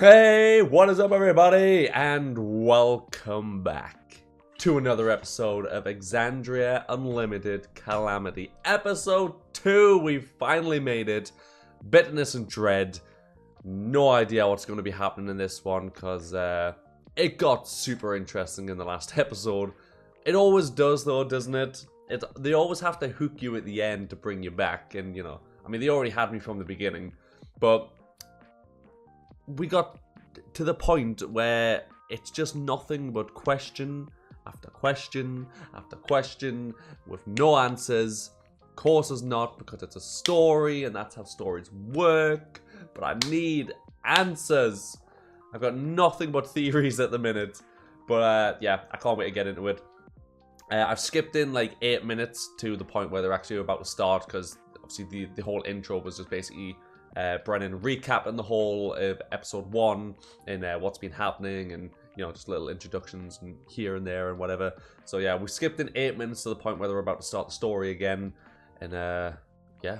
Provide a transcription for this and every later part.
Hey, what is up everybody, and welcome back to another episode of Exandria Unlimited Calamity. Episode 2, we finally made it. Bitterness and dread. No idea what's going to be happening in this one, because it got super interesting in the last episode. It always does though, doesn't it? They always have to hook you at the end to bring you back, and you know, I mean, they already had me from the beginning, but we got to the point where it's just nothing but question after question after question with no answers. Of course it's not, because it's a story and that's how stories work, but I need answers. I've got nothing but theories at the minute, but yeah, I can't wait to get into it. I've skipped in like 8 minutes to the point where they're actually about to start, because obviously the whole intro was just basically Brennan recapping the whole of episode 1 and what's been happening, and you know, just little introductions and here and there and whatever. So yeah, we skipped in 8 minutes to the point where they're about to start the story again, and yeah,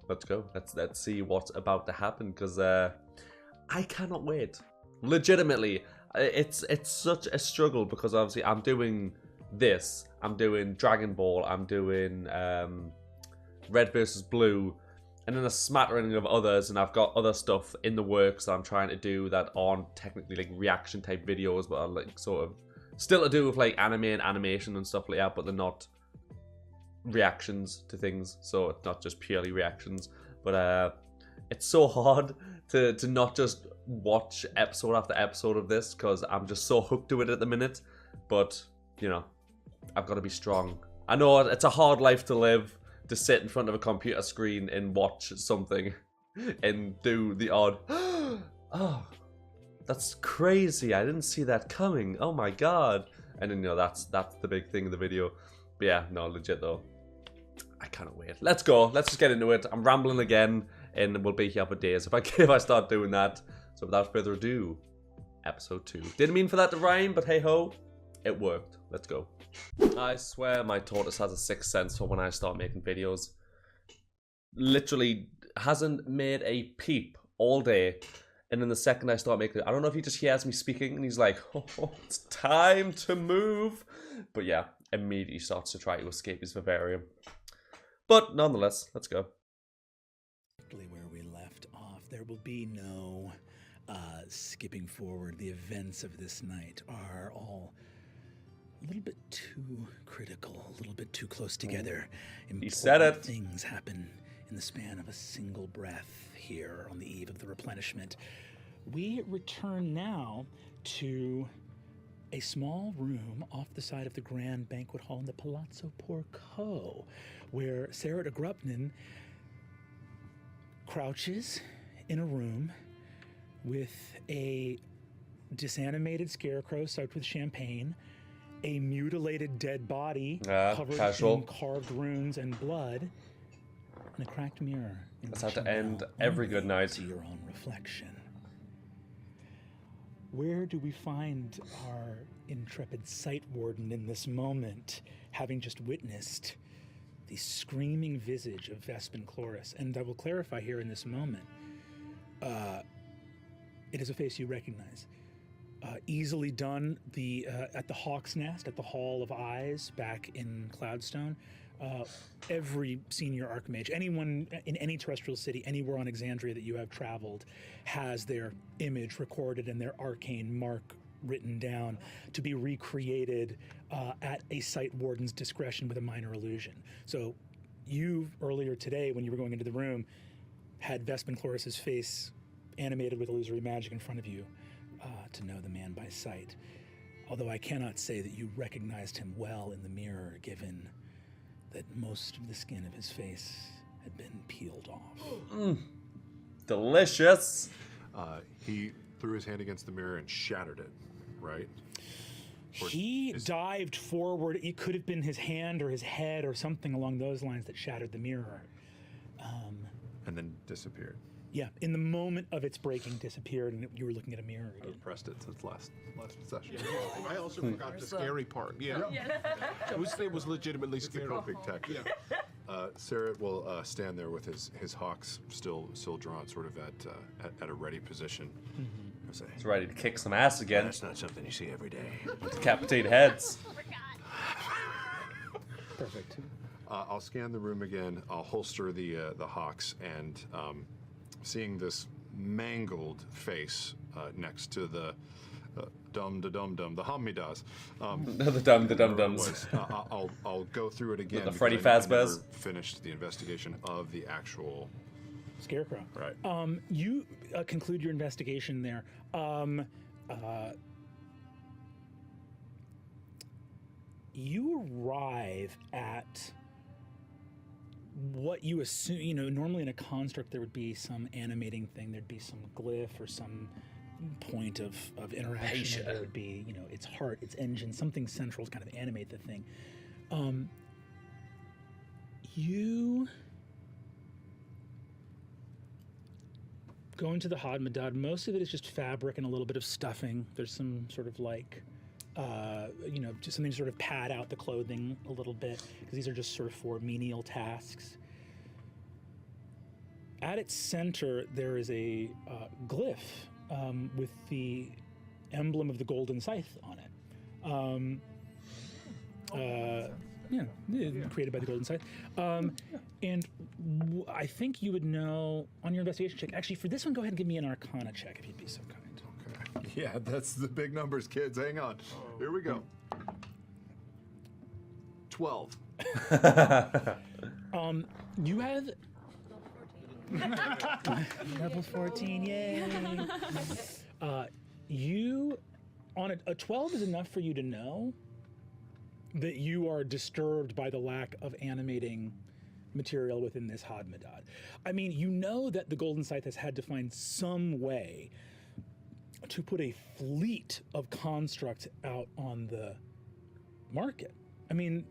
let's go. Let's see what's about to happen, because I cannot wait. Legitimately, it's such a struggle, because obviously I'm doing this, I'm doing Dragon Ball, I'm doing Red versus Blue, and then a smattering of others, and I've got other stuff in the works that I'm trying to do that aren't technically like reaction type videos, but are like sort of still to do with like anime and animation and stuff like that, but they're not reactions to things, so it's not just purely reactions. But it's so hard to not just watch episode after episode of this, because I'm just so hooked to it at the minute. But you know, I've got to be strong. I know it's a hard life to live, to sit in front of a computer screen and watch something and do the odd oh, that's crazy, I didn't see that coming, oh my god. And then, you know, that's the big thing in the video. But yeah, no, legit though, I cannot wait. Let's go, let's just get into it. I'm rambling again and we'll be here for days if I start doing that. So without further ado, episode 2. Didn't mean for that to rhyme, but hey ho, it worked. Let's go. I swear my tortoise has a sixth sense for when I start making videos. Literally hasn't made a peep all day, and then the second I start making it, I don't know if he just hears me speaking and he's like, oh, it's time to move. But yeah, immediately starts to try to escape his vivarium. But nonetheless, let's go. Where we left off, there will be no skipping forward. The events of this night are all a little bit too critical, a little bit too close together. He said it. Things happen in the span of a single breath here on the eve of the replenishment. We return now to a small room off the side of the grand banquet hall in the Palazzo Porco, where Sarah de Grupnin crouches in a room with a disanimated scarecrow soaked with champagne, a mutilated dead body covered in carved runes and blood, and a cracked mirror. That's how to end every good night. To your own reflection. Where do we find our intrepid sight warden in this moment, having just witnessed the screaming visage of Vespin Chloris? And I will clarify here in this moment, it is a face you recognize. Easily done at the Hawk's Nest, at the Hall of Eyes back in Cloudstone. Every senior Archmage, anyone in any terrestrial city, anywhere on Exandria that you have traveled, has their image recorded and their arcane mark written down to be recreated at a site warden's discretion with a minor illusion. So you, earlier today, when you were going into the room, had Vespin Chloris's face animated with illusory magic in front of you. To know the man by sight, although I cannot say that you recognized him well in the mirror, given that most of the skin of his face had been peeled off. Delicious. He threw his hand against the mirror and shattered it, right? He dived forward. It could have been his hand or his head or something along those lines that shattered the mirror. And then disappeared. Yeah, in the moment of its breaking, disappeared, and you were looking at a mirror again. I pressed it since last session. Yeah, I also forgot the scary part. Yeah. It was legitimately scary. Big tech. Yeah. Sarah will stand there with his hawks still drawn, sort of at a ready position. Mm-hmm. Say, He's ready to kick some ass again. That's not something you see every day. Decapitate heads. Perfect. I'll scan the room again. I'll holster the hawks, and seeing this mangled face next to the the Hamidas. the dum-dums. I'll go through it again. The Freddy because I never Fazbear's. finished the investigation of the actual Scarecrow. Right. You conclude your investigation there. You arrive at what you assume, normally in a construct there would be some animating thing, there'd be some glyph or some point of interaction. There would be, its heart, its engine, something central to kind of animate the thing. You go into the Hadmadad. Most of it is just fabric and a little bit of stuffing. There's some sort of just something to sort of pad out the clothing a little bit, because these are just sort of for menial tasks. At its center, there is a glyph with the emblem of the golden scythe on it. Created by the golden scythe. And I think you would know on your investigation check. Actually, for this one, go ahead and give me an Arcana check, if you'd be so kind. Okay. Yeah, that's the big numbers, kids. Hang on. Here we go. 12. You have level 14, yay! You on a 12 is enough for you to know that you are disturbed by the lack of animating material within this Hadmadad. I mean, you know that the Golden Scythe has had to find some way to put a fleet of constructs out on the market. I mean,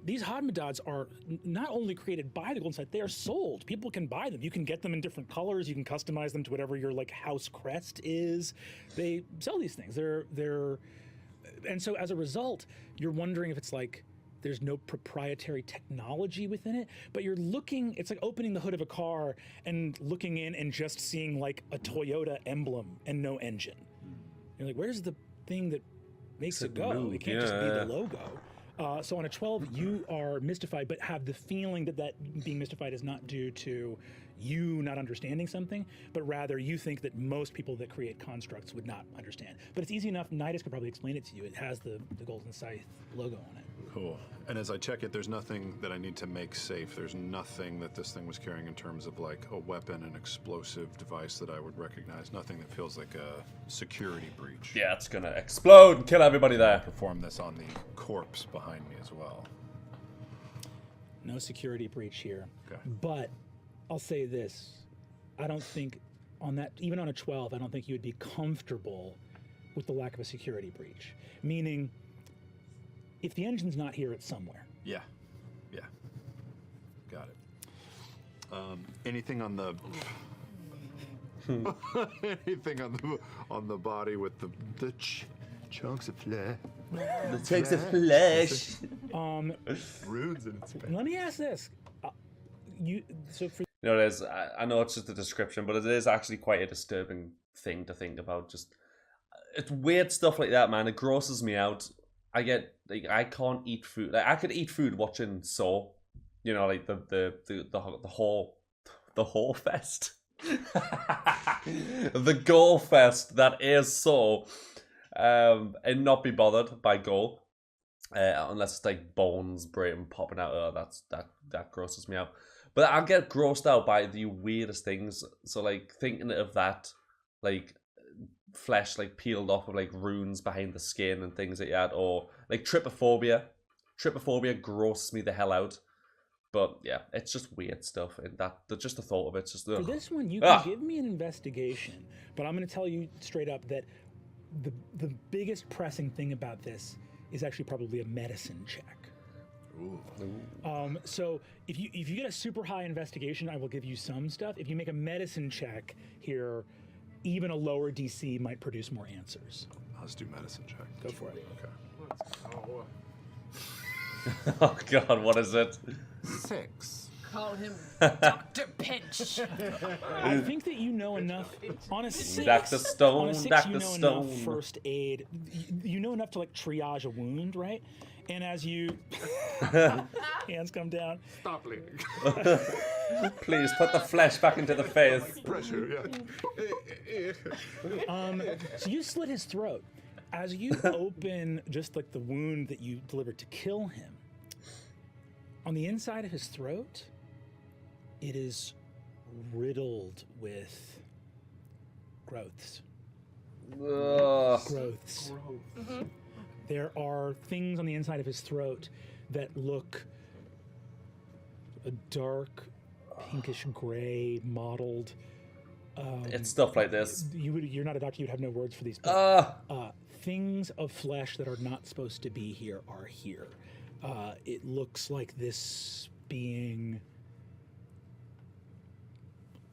these Hadmadads are not only created by the Golden Scythe, they are sold. People can buy them. You can get them in different colors. You can customize them to whatever your house crest is. They sell these things. And so as a result, you're wondering if it's there's no proprietary technology within it, but you're looking, it's like opening the hood of a car and looking in and just seeing a Toyota emblem and no engine. You're like, where's the thing that makes it go? Move, it can't just be the logo. So on a 12, you are mystified, but have the feeling that being mystified is not due to you not understanding something, but rather you think that most people that create constructs would not understand. But it's easy enough. Nidus could probably explain it to you. It has the Golden Scythe logo on it. Cool. And as I check it, there's nothing that I need to make safe. There's nothing that this thing was carrying in terms of a weapon, an explosive device that I would recognize. Nothing that feels like a security breach. Yeah, it's gonna explode and kill everybody there. Perform this on the corpse behind me as well. No security breach here. Okay. But I'll say this. I don't think even on a 12, I don't think you would be comfortable with the lack of a security breach. Meaning, if the engine's not here, it's somewhere. Yeah. Got it. Anything on the anything on the body with the chunks of flesh? The chunks of flesh. Runes in its face. Let me ask this. It is. I know it's just a description, but it is actually quite a disturbing thing to think about. Just it's weird stuff like that, man. It grosses me out. I get I can't eat food. I could eat food watching Saw. The whore fest, the gore fest that is Saw, and not be bothered by gore, unless it's bones, brain popping out. Oh, that grosses me out. But I get grossed out by the weirdest things. So thinking of that, flesh peeled off of runes behind the skin and things like that, or trypophobia. Trypophobia grosses me the hell out. But yeah, it's just weird stuff, and just the thought of it's just. For this one, you can give me an investigation, but I'm going to tell you straight up that the biggest pressing thing about this is actually probably a medicine check. Ooh. So if you get a super high investigation, I will give you some stuff. If you make a medicine check here, even a lower DC might produce more answers. Let's do medicine check. Go for it. Okay. Oh God, what is it? 6. Call him Dr. Pinch. I think that you know enough on a 6. Dr. Stone, on a 6, Dr. you know Stone. enough first aid. You know enough to like triage a wound, right? And as you hands come down, Stop bleeding. Please put the flesh back into the face. Pressure, yeah. so you slit his throat. As you open just like the wound that you delivered to kill him, on the inside of his throat, it is riddled with growths. Ugh. Growths. There are things on the inside of his throat that look a dark, pinkish gray, mottled. It's stuff like this. You're not a doctor. You'd have no words for these. But, things of flesh that are not supposed to be here are here. It looks like this being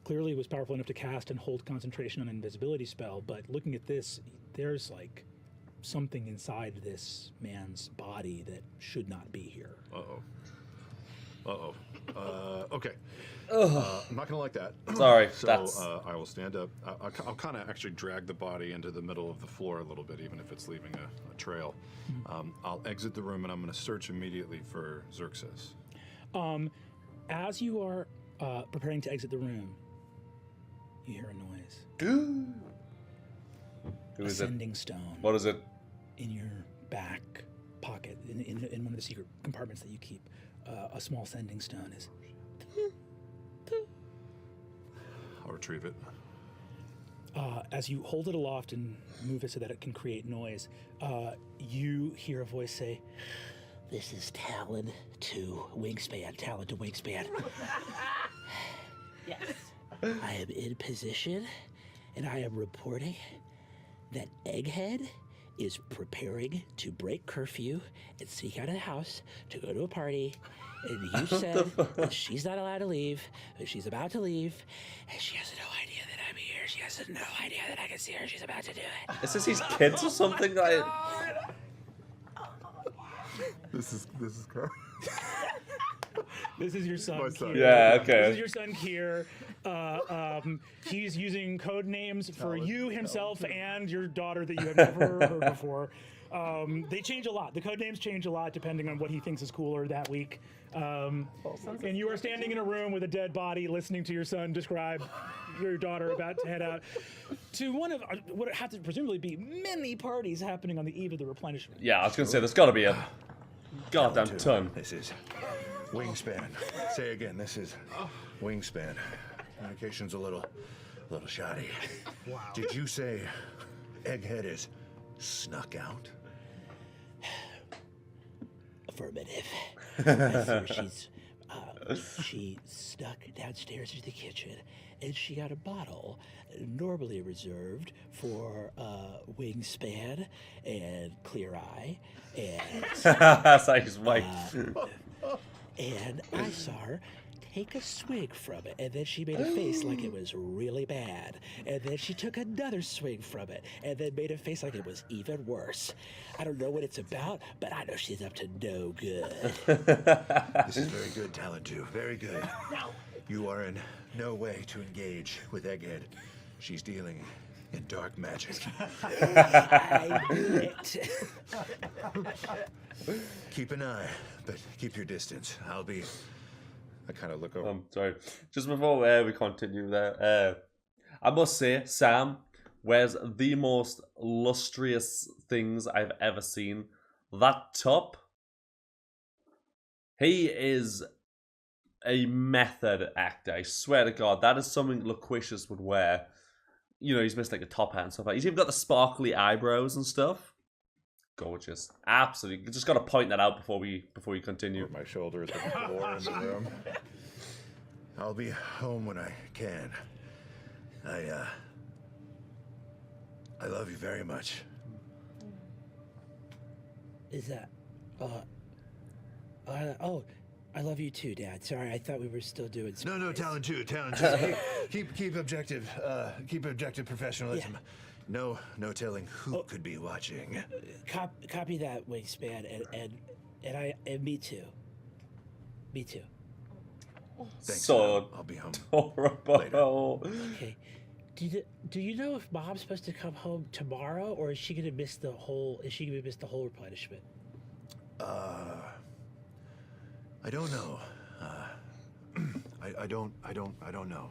clearly was powerful enough to cast and hold concentration on an invisibility spell, but looking at this, there's like something inside this man's body that should not be here. Okay. I'm not gonna like that. Sorry, So that's... I will stand up. I'll kind of actually drag the body into the middle of the floor a little bit, even if it's leaving a trail. I'll exit the room and I'm going to search immediately for Xerxes. As you are preparing to exit the room, you hear a noise. Who is it? Ascending stone. What is it? In your back pocket, in one of the secret compartments that you keep, a small sending stone is. I'll retrieve it. As you hold it aloft and move it so that it can create noise, you hear a voice say, "This is Talon to Wingspan. Talon to Wingspan." Yes. I am in position, and I am reporting that Egghead is preparing to break curfew and sneak out of the house to go to a party. And you said that she's not allowed to leave, but she's about to leave, and she has no idea that I'm here. She has no idea that I can see her. She's about to do it. Is this his kids or something? This is Carl. This is your son, My son. Kier. Yeah, okay. This is your son, Kier. He's using code names for you, himself, and your daughter that you have never heard before. They change a lot. The code names change a lot depending on what he thinks is cooler that week. And you are standing in a room with a dead body listening to your son describe your daughter about to head out to one of what have to presumably be many parties happening on the eve of the replenishment. Yeah, I was going to say, there's got to be a goddamn ton. This is Wingspan. Say again, this is Wingspan. Communication's a little shoddy. Wow. Did you say Egghead is snuck out? Affirmative. I fear she snuck downstairs to the kitchen, and she got a bottle normally reserved for Wingspan and Clear Eye, and That's like his wife. and I saw her take a swig from it, and then she made a face like it was really bad, and then she took another swig from it, and then made a face like it was even worse. I don't know what it's about, but I know she's up to no good. This is very good, Talon 2. Very good. You are in no way to engage with Egghead. She's dealing in dark magic. I knew it. Keep an eye, but keep your distance. I kind of look over. Sorry. Just before we continue there, I must say, Sam wears the most lustrous things I've ever seen. That top, he is a method actor. I swear to God, that is something Loquicious would wear. You know, he's missed like a top hat and stuff like that. He's even got the sparkly eyebrows and stuff. Gorgeous. Absolutely. You just got to point that out before we continue. My shoulder at the floor in the room. I'll be home when I can. I love you very much. Is that, I love you too, Dad. Sorry, I thought we were still doing. No, Talon 2. Keep objective professionalism. Yeah. No telling who could be watching. Copy that, Wingspan, And me too. Me too. Thanks. So I'll be home. horrible. Okay. Do you know if Mom's supposed to come home tomorrow, or is she gonna miss the whole? Is she gonna miss the whole replenishment? I don't know. I don't know.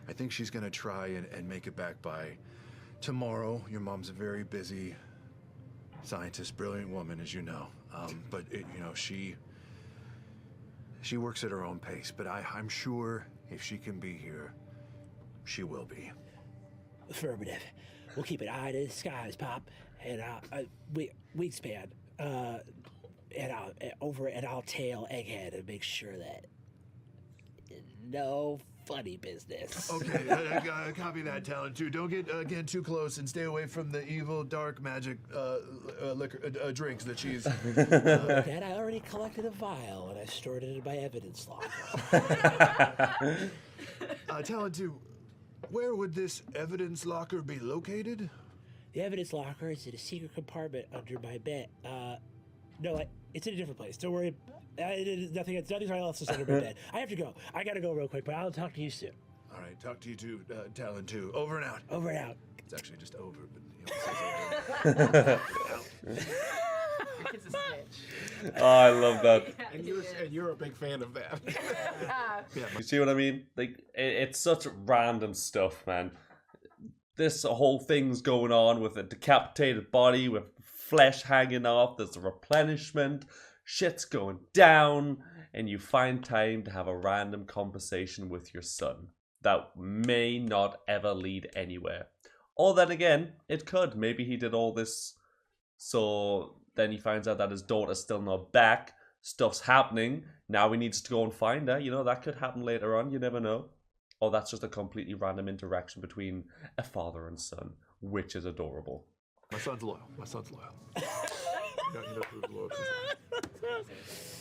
I think she's gonna try and make it back by tomorrow. Your mom's a very busy scientist, brilliant woman, as you know. But she works at her own pace. But I'm sure if she can be here, she will be. Affirmative. We'll keep an eye to the skies, Pop, and wingspan. And I'll tail Egghead and make sure that no funny business. Okay, I copy that, Talon, too. Don't get too close and stay away from the evil, dark magic liquor drinks that she's... Dad, I already collected a vial and I stored it in my evidence locker. Talon, too, where would this evidence locker be located? The evidence locker is in a secret compartment under my bed. No, it's in a different place. Don't worry. Nothing's else is under my bed. I have to go. I gotta go real quick, but I'll talk to you soon. All right, talk to you too, Talon, too. Over and out. Over and out. It's actually just over, but it says over. It's a snitch. Oh, I love that. And you're a big fan of that. You see what I mean? Like, it's such random stuff, man. This whole thing's going on with a decapitated body, with flesh hanging off. There's a replenishment. Shit's going down. And you find time to have a random conversation with your son that may not ever lead anywhere. Or then again, it could. Maybe he did all this so then he finds out that his daughter's still not back. Stuff's happening. Now he needs to go and find her. You know, that could happen later on. You never know. Or that's just a completely random interaction between a father and son, which is adorable. My son's loyal.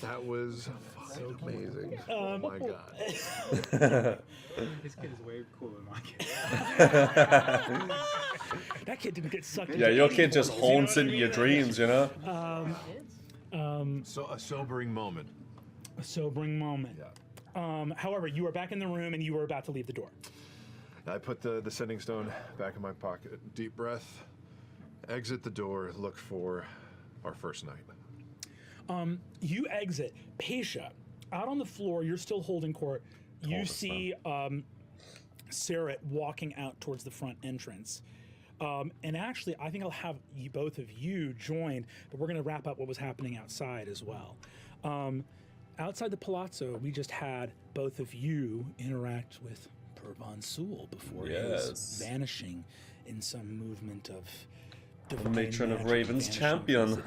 That was fucking amazing. Oh my god. This kid is way cooler than my kid. That kid didn't get sucked. Yeah, your kid just haunts into your dreams, you know? So a sobering moment. A sobering moment. Yeah. However, you are back in the room and you were about to leave the door. I put the sending stone back in my pocket. Deep breath. Exit the door. Look for our first night. You exit. Pasha, out on the floor, you're still holding court. You see Sarah walking out towards the front entrance. And actually, I think I'll have you both of you join, but we're going to wrap up what was happening outside as well. Outside the palazzo, we just had both of you interact with Pervan Sul before his vanishing in some movement of the matron of Raven's champion.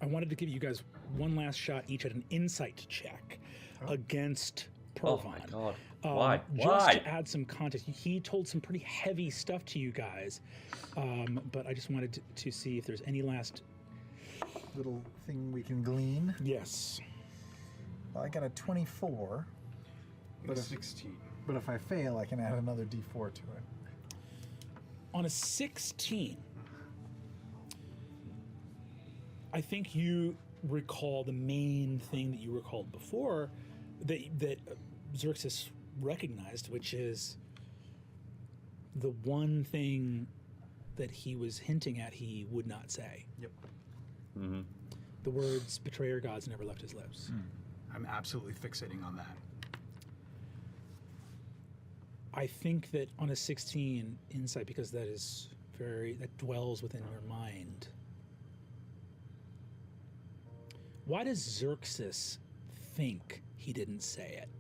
I wanted to give you guys one last shot each at an insight check against Pervan. Oh my god. Why? Just to add some context, he told some pretty heavy stuff to you guys, but I just wanted to see if there's any last little thing we can glean. Yes. Well, I got a 24. But 16. But if I fail, I can add another D4 to it. On a 16, I think you recall the main thing that you recalled before that Xerxes recognized, which is the one thing that he was hinting at he would not say. Yep. Mm-hmm. The words betrayer gods never left his lips. I'm absolutely fixating on that. I think that on a 16 insight, because that dwells within your mind. Why does Xerxes think he didn't say it?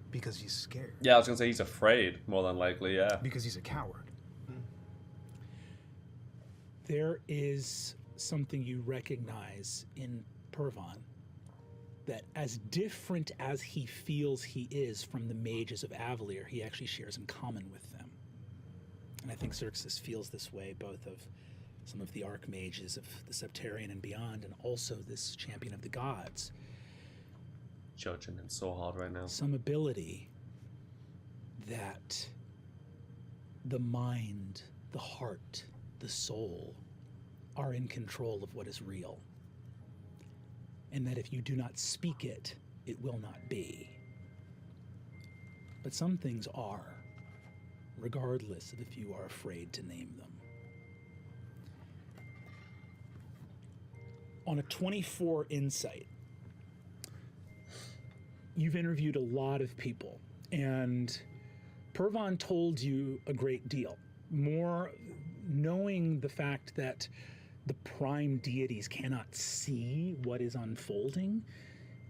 Because he's scared. Yeah, I was going to say he's afraid, more than likely, yeah. Because he's a coward. There is something you recognize in Pervan that as different as he feels he is from the mages of Avalier, he actually shares in common with them. And I think Xerxes feels this way, both of some of the archmages of the Septarian and beyond, and also this champion of the gods. Judging him so hard right now. Some ability that the mind, the heart, the soul are in control of what is real, and that if you do not speak it, it will not be. But some things are, regardless of if you are afraid to name them. On a 24 insight, you've interviewed a lot of people, and Pervon told you a great deal. More knowing the fact that the prime deities cannot see what is unfolding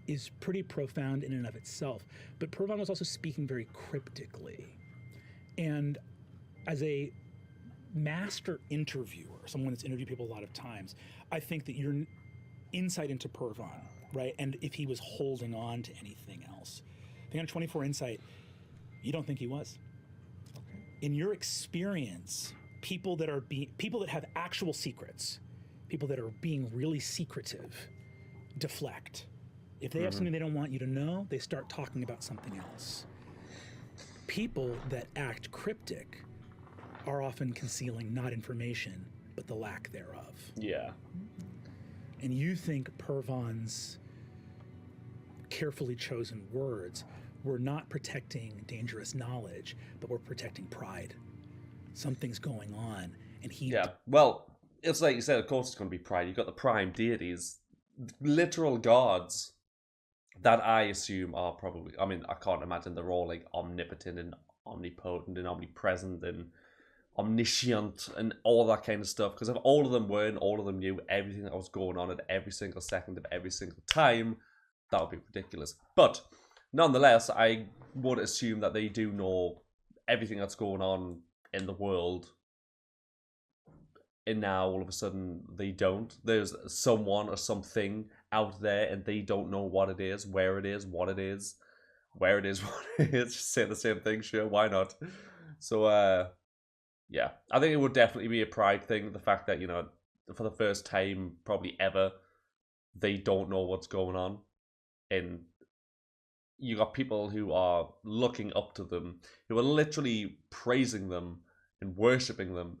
is pretty profound in and of itself. But Pervon was also speaking very cryptically. And as a master interviewer, someone that's interviewed people a lot of times, I think that your insight into Pervon, right? And if he was holding on to anything else. I think on 24 insight, you don't think he was. Okay. In your experience, people that have actual secrets, people that are being really secretive, deflect. If they have something they don't want you to know, they start talking about something else. People that act cryptic are often concealing not information, but the lack thereof. Yeah. And you think Pervon's carefully chosen words were not protecting dangerous knowledge, but were protecting pride. Something's going on, and he... Yeah, well, it's like you said, of course it's going to be pride. You've got the prime deities, literal gods, that I assume are probably... I mean, I can't imagine they're all like omnipotent and omnipotent and omnipresent and omniscient and all that kind of stuff, because if all of them were and all of them knew everything that was going on at every single second of every single time, that would be ridiculous. But nonetheless, I would assume that they do know everything that's going on in the world, and now all of a sudden they don't. There's someone or something out there and they don't know what it is, where it is, what it is, where it is, what it is. Just say the same thing, sure, why not? So yeah, I think it would definitely be a pride thing, the fact that, you know, for the first time probably ever, they don't know what's going on. And you got people who are looking up to them, who are literally praising them and worshipping them.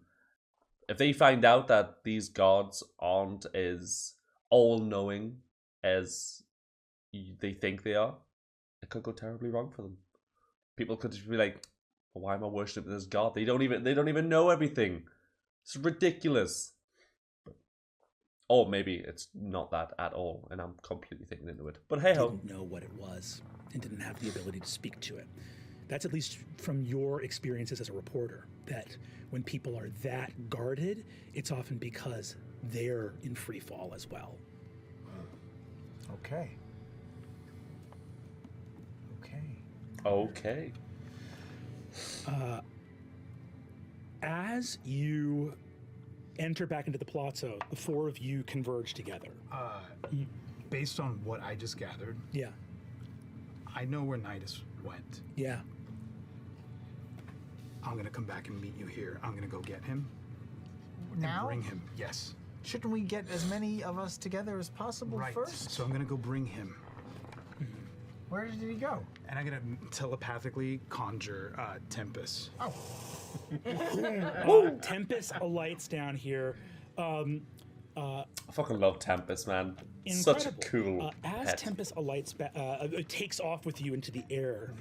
If they find out that these gods aren't as all-knowing as they think they are, it could go terribly wrong for them. People could just be like, well, why am I worshipping this god? They don't even know everything. It's ridiculous. Or maybe it's not that at all, and I'm completely thinking into it. But hey ho. Didn't know what it was and didn't have the ability to speak to it. That's at least from your experiences as a reporter, that when people are that guarded, it's often because they're in free fall as well. Okay. Okay. As you enter back into the palazzo, the four of you converge together. Based on what I just gathered, Yeah. I know where Nidus went. Yeah. I'm gonna come back and meet you here. I'm gonna go get him and Now? bring him. Yes. Shouldn't we get as many of us together as possible Right. first? So I'm gonna go bring him, Where did he go? and I'm gonna telepathically conjure Tempest. Tempest alights down here. I fucking love Tempest, man. Incredible. Such a cool As pet. Tempest alights, it takes off with you into the air.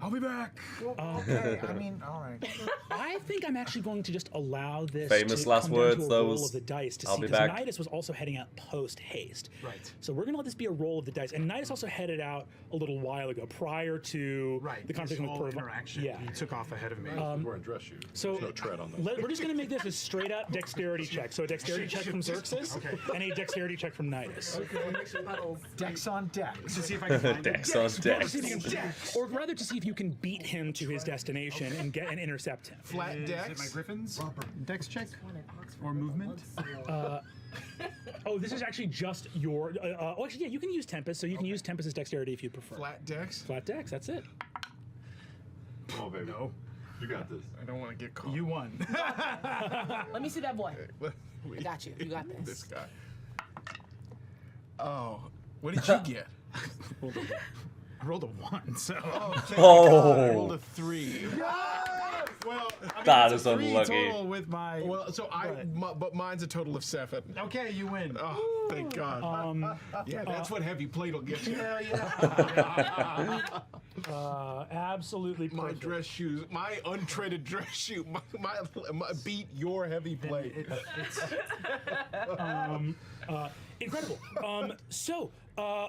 I'll be back. Okay, I mean, all right. I think I'm actually going to just allow this Famous to last come words, down to a roll those. of the dice to I'll see, be because back. Nidus was also heading out post haste. Right. So we're gonna let this be a roll of the dice. And Nidus also headed out a little while ago, prior to Right. the conversation this with whole Pervon. interaction. Yeah. He took off ahead of me. He's wearing dress shoes. So There's no tread on them. we're just gonna make this a straight up dexterity check. So a dexterity check from Xerxes and a dexterity check from Nidus. Dex on dex. To see if I can find him. Dex on To Dex. see if you can- or rather to see if you can beat him to his destination and get and intercept him. Flat Is it my Griffins? Dex check? Or movement? Oh, this is actually just your. Oh, actually, yeah, you can use Tempest, so you can use Tempest's dexterity if you prefer. Flat Dex? Flat dex, that's it. Oh, baby. No. You got this. I don't want to get caught. You won. Let me see that boy. Wait, I got you. You got this. this guy. Oh, what did you get? I rolled a 1, so. Oh. I rolled a 3. Well, I mean, That it's is a 3 unlucky. total with my. Well, so but mine's a total of 7. Okay, you win. Oh, thank God. Yeah, that's what heavy plate will get you. Hell yeah. Absolutely My perfect. dress shoes, my untreaded dress shoe, my beat your heavy plate. Incredible.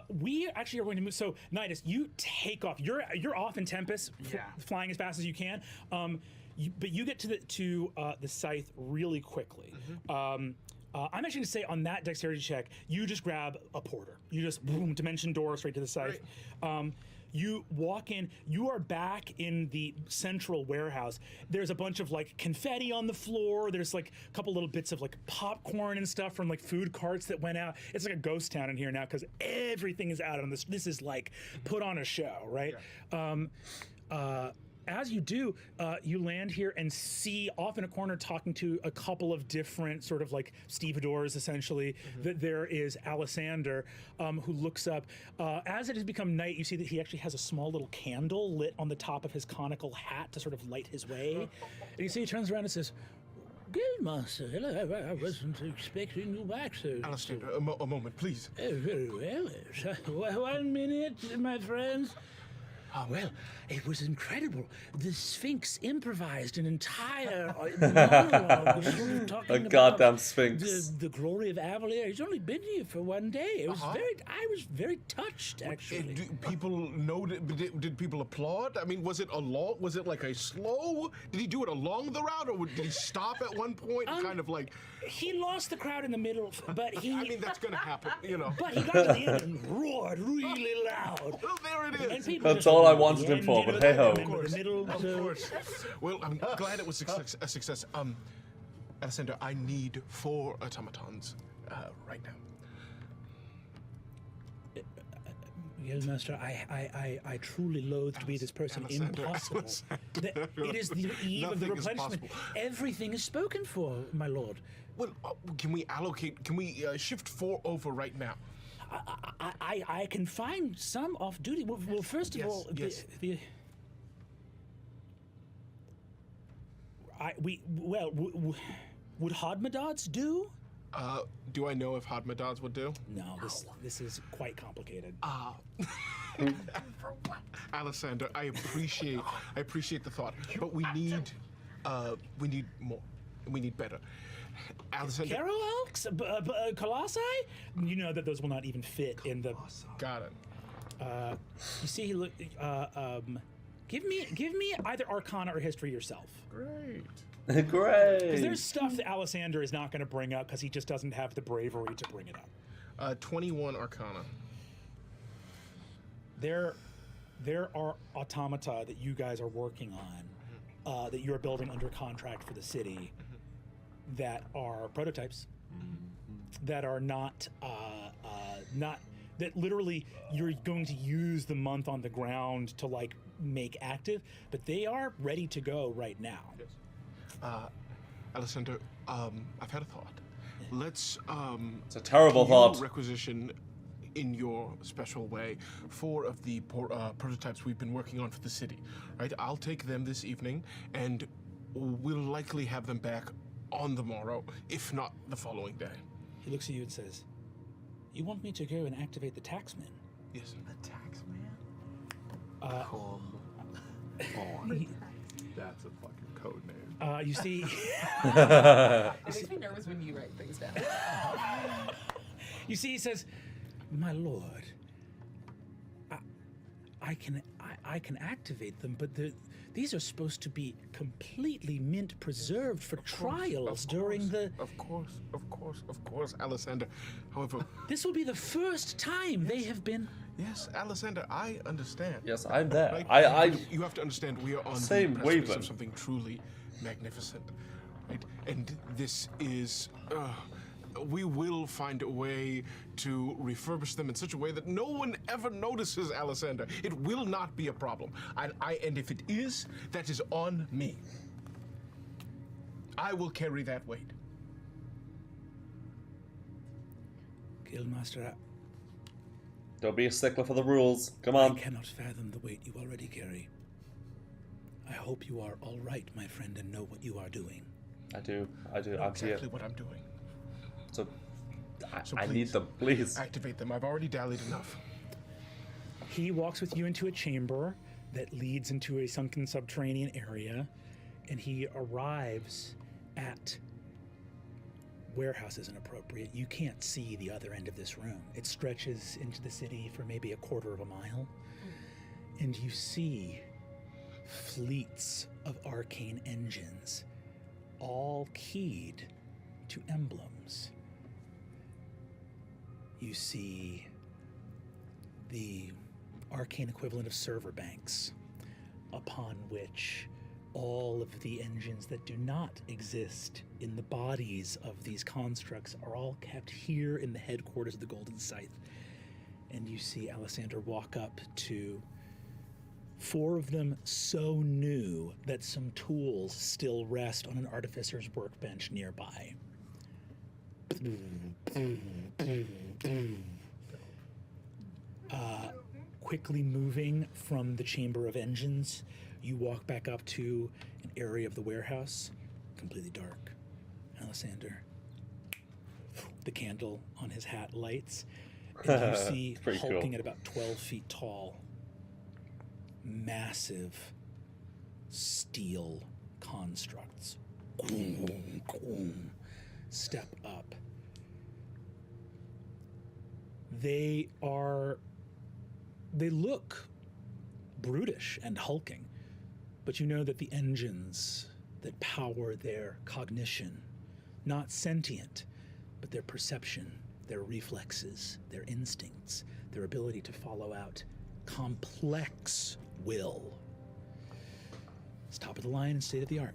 We actually are going to move. So, Nidus, you take off. You're off in Tempest, flying as fast as you can. But you get to the scythe really quickly. I'm actually going to say on that dexterity check, you just grab a porter. You just boom, dimension door straight to the scythe. You walk in, you are back in the central warehouse. There's a bunch of like confetti on the floor. There's like a couple little bits of like popcorn and stuff from like food carts that went out. It's like a ghost town in here now because everything is out on this. This is like put on a show, right? As you do, you land here and see off in a corner talking to a couple of different sort of like stevedores, essentially, that there is Alessander, who looks up. As it has become night, you see that he actually has a small little candle lit on the top of his conical hat to sort of light his way. And you see he turns around and says, Guildmaster, hello, I wasn't expecting you back so Alistair, a moment, please. Oh, very well. 1 minute, my friends. Oh, well, it was incredible. The Sphinx improvised an entire monologue talking A about goddamn Sphinx. the glory of Avalier. He's only been here for 1 day. It was I was very touched, actually. Do people know? Did people applaud? I mean, was it Was it like a slow? Did he do it along the route, or did he stop at one point? And kind of like. He lost the crowd in the middle, but he. I mean, that's gonna happen, you know. But he got to the end and roared really loud. Well, there it And is. people That's just all I remember wanted the him end, for, you know, but they hey-ho. remember the middle, Of so- course. Well, I'm glad it was a success. Alessander, I need 4 automatons right now. Guildmaster, I truly loathe to be this person. Alessander, Impossible. It is the eve of the Nothing is replenishment. possible. Everything is spoken for, my lord. Well, can we allocate? Can we shift 4 over right now? I can find some off duty. Well, first of Yes, all, yes. Would Hodmedads do? Do I know if Hodmedads would do? No, this is quite complicated. Alessander, I appreciate the thought, but we need more. We need better. Alessander, Caroelks? Colossi? You know that those will not even fit in the. got it. You see, he look. Give me either Arcana or History yourself. Great. Because Great. there's stuff that Alessander is not going to bring up because he just doesn't have the bravery to bring it up. 21 Arcana. There are automata that you guys are working on, that you're building under contract for the city, that are prototypes, that are not that literally you're going to use the month on the ground to like make active, but they are ready to go right now. Alessander, I've had a thought. Let's It's a terrible can you thought. requisition in your special way 4 of the prototypes we've been working on for the city. Right? I'll take them this evening, and we'll likely have them back on the morrow, if not the following day. He looks at you and says, "You want me to go and activate the taxman?" Yes. The tax man. That's a fucking code name. You see, It makes me nervous when you write things down. he says, "My lord, I can activate them, but these are supposed to be completely mint preserved for trials during the. Of course, Alessander. However, This will be the first time they have been. yes, Alessander, I understand. Yes, I'm there. Right? You have to understand we are on Same the precipice wavelength. of something truly magnificent, right? And this is, we will find a way to refurbish them in such a way that no one ever notices, Alessander. It will not be a problem. And if it is, that is on me. I will carry that weight. Guildmaster, Don't be a stickler for the rules. Come I on. cannot fathom the weight you already carry. I hope you are all right, my friend, and know what you are doing. I do. Know I'm exactly here. what I'm doing. So, So I need please, them, please. Activate them. I've already dallied enough. He walks with you into a chamber that leads into a sunken subterranean area, and he arrives at warehouse isn't appropriate. You can't see the other end of this room. It stretches into the city for maybe a quarter of a mile, and you see fleets of arcane engines, all keyed to emblems. You see the arcane equivalent of server banks, upon which all of the engines that do not exist in the bodies of these constructs are all kept here in the headquarters of the Golden Scythe. And you see Alessander walk up to 4 of them so new that some tools still rest on an artificer's workbench nearby. Quickly moving from the chamber of engines, you walk back up to an area of the warehouse, completely dark. Alessander, the candle on his hat lights, and you see Pretty hulking cool. at about 12 feet tall, massive steel constructs. Step up. They look brutish and hulking, but you know that the engines that power their cognition, not sentient, but their perception, their reflexes, their instincts, their ability to follow out complex will. It's top of the line and state of the art.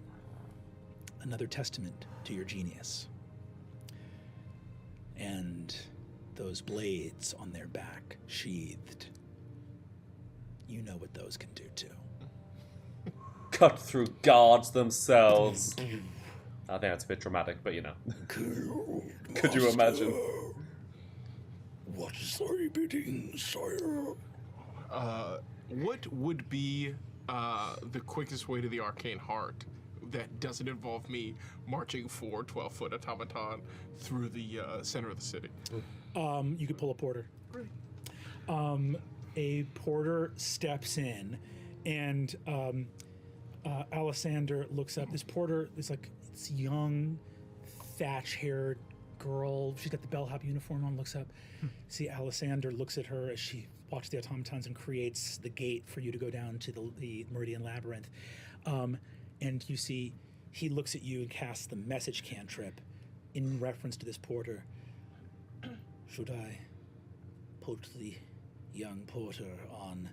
Another testament to your genius. And those blades on their back, sheathed. You know what those can do too. Cut through guards themselves. I think that's a bit dramatic, but you know. Could you imagine? What is thy bidding, sire? What would be the quickest way to the Arcane Heart that doesn't involve me marching 4 12-foot automaton through the center of the city? You could pull a porter. A porter steps in, and Alessander looks up. This porter is like this young, thatch-haired girl. She's got the bellhop uniform on. Looks up. See, Alessander looks at her as she walks the automatons and creates the gate for you to go down to the Meridian Labyrinth. And you see, he looks at you and casts the message cantrip in reference to this porter. Should I put the young porter on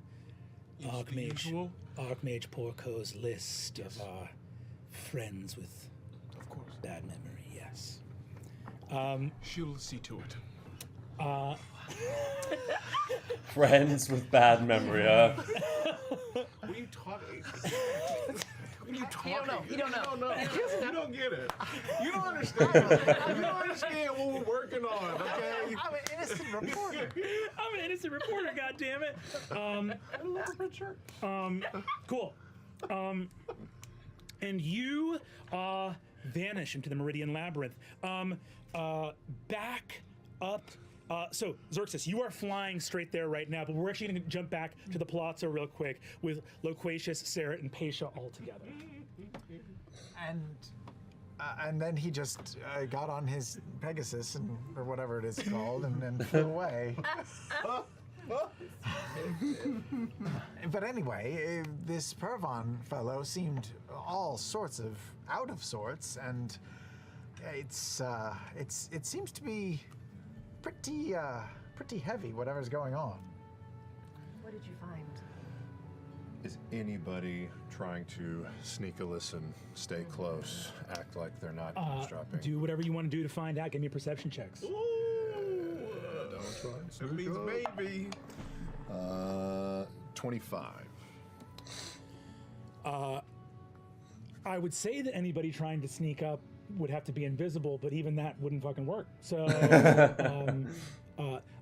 Archmage Porco's list of our friends with Of course. bad memory? Yes. She'll see to it. Friends with bad memory, huh? What are you talking? What are you talking? You don't know. You don't know. You don't get it. You don't understand. You don't understand what we're working on, okay? I'm an innocent reporter. I'm an innocent reporter, goddammit. Cool. And you vanish into the Meridian Labyrinth. Back up. So, Xerxes, you are flying straight there right now, but we're actually going to jump back to the Palazzo real quick with Loquacious, Sarah, and Paisha all together. And then he just got on his Pegasus or whatever it is called and flew away. But anyway, this Pervon fellow seemed all sorts of out of sorts, and it seems to be pretty heavy, whatever's going on. What did you find? Is anybody trying to sneak a listen, stay close, act like they're not eavesdropping? Do whatever you want to do to find out. Give me perception checks. Don't try and It sneak means up. maybe. 25. I would say that anybody trying to sneak up would have to be invisible, but even that wouldn't fucking work. So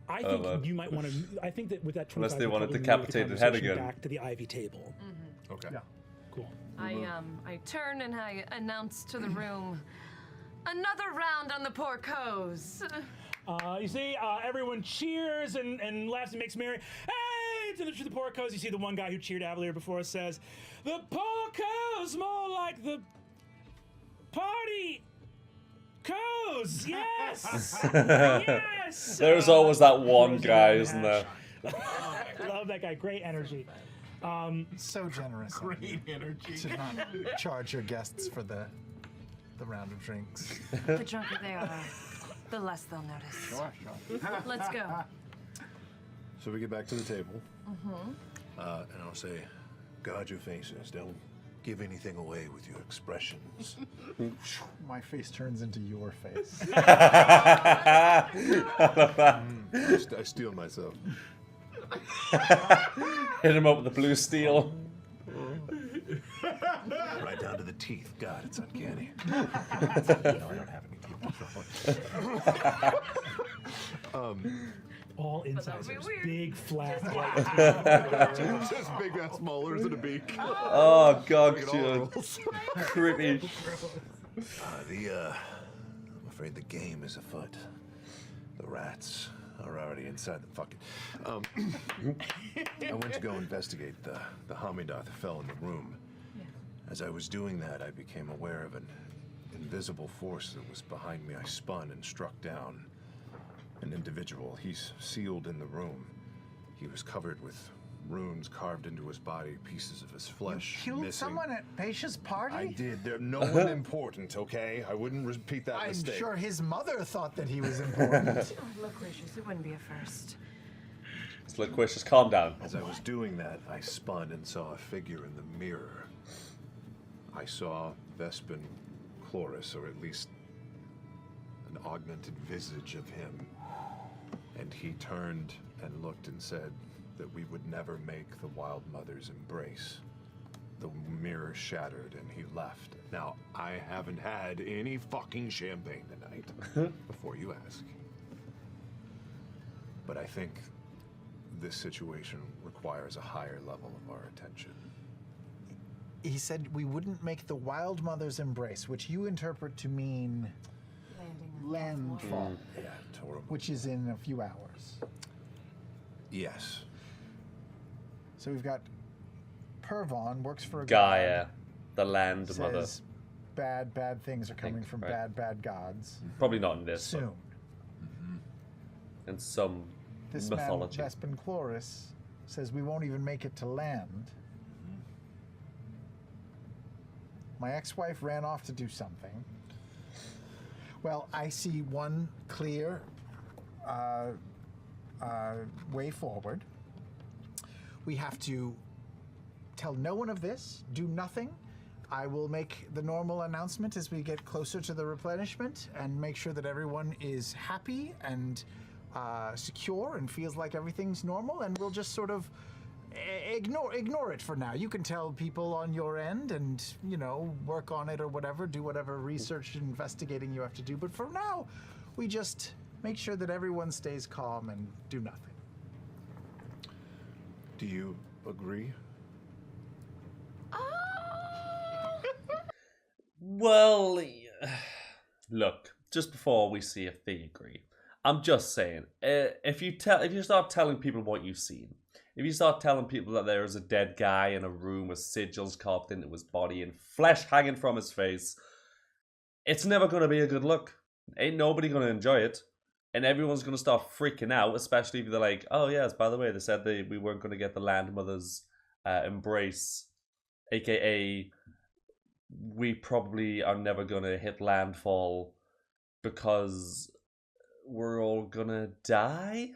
I think you might want to. I think that with that 25, Unless they you want a probably move the decapitated head conversation again. back to the Ivy table. Okay. Cool. I turn and I announce to the room, another round on the porcos. You see, everyone cheers and laughs and makes merry. Hey, to the porcos. You see the one guy who cheered earlier before us says, the porcos, more like the party co's. Yes, yes. There's always that one guy, isn't there? Love that guy. Great energy. So generous. Great energy. To not charge your guests for the round of drinks. The drunker they are, the less they'll notice. Sure. Let's go. So we get back to the table, and I'll say, guard your faces. Don't give anything away with your expressions. My face turns into your face. I steal myself. Hit him up with the blue steel. Right down to the teeth. God, it's uncanny. No, I don't have any teeth. All incisors, big flat white Just big ass molars and a beak. Oh god, creepy. I'm afraid the game is afoot. The rats are already inside the fucking. I went to go investigate the Hamidah that fell in the room. As I was doing that, I became aware of an invisible force that was behind me. I spun and struck down an individual. He's sealed in the room. He was covered with runes carved into his body, pieces of his flesh You killed missing. someone at Paisha's party? I did. There's no one important, okay? I wouldn't repeat that I'm mistake. sure his mother thought that he was important. Loquacious, it wouldn't be a first. It's Loquacious, calm down. As I was doing that, I spun and saw a figure in the mirror. I saw Vespin Chloris, or at least an augmented visage of him. And he turned and looked and said that we would never make the Wild Mother's embrace. The mirror shattered and he left. Now, I haven't had any fucking champagne tonight, before you ask. But I think this situation requires a higher level of our attention. He said we wouldn't make the Wild Mother's embrace, which you interpret to mean landfall, Yeah, it's horrible. which is in a few hours. Yes. So we've got Pervon, works for a Gaia, the land god, mother. says bad things are coming from right. bad gods. Probably not in this, Soon. but in some This mythology. man, Vespin Chloris, says we won't even make it to land. My ex-wife ran off to do something. Well, I see one clear way forward. We have to tell no one of this, do nothing. I will make the normal announcement as we get closer to the replenishment and make sure that everyone is happy and secure and feels like everything's normal, and we'll just sort of ignore it for now. You can tell people on your end and, you know, work on it or whatever, do whatever research and investigating you have to do. But for now, we just make sure that everyone stays calm and do nothing. Do you agree? Well, look, just before we see if they agree, I'm just saying, if you start telling people what you've seen, if you start telling people that there is a dead guy in a room with sigils carved into his body and flesh hanging from his face, it's never going to be a good look. Ain't nobody going to enjoy it. And everyone's going to start freaking out, especially if they're like, oh yes, by the way, they said we weren't going to get the Land Mother's embrace, aka we probably are never going to hit landfall because we're all going to die?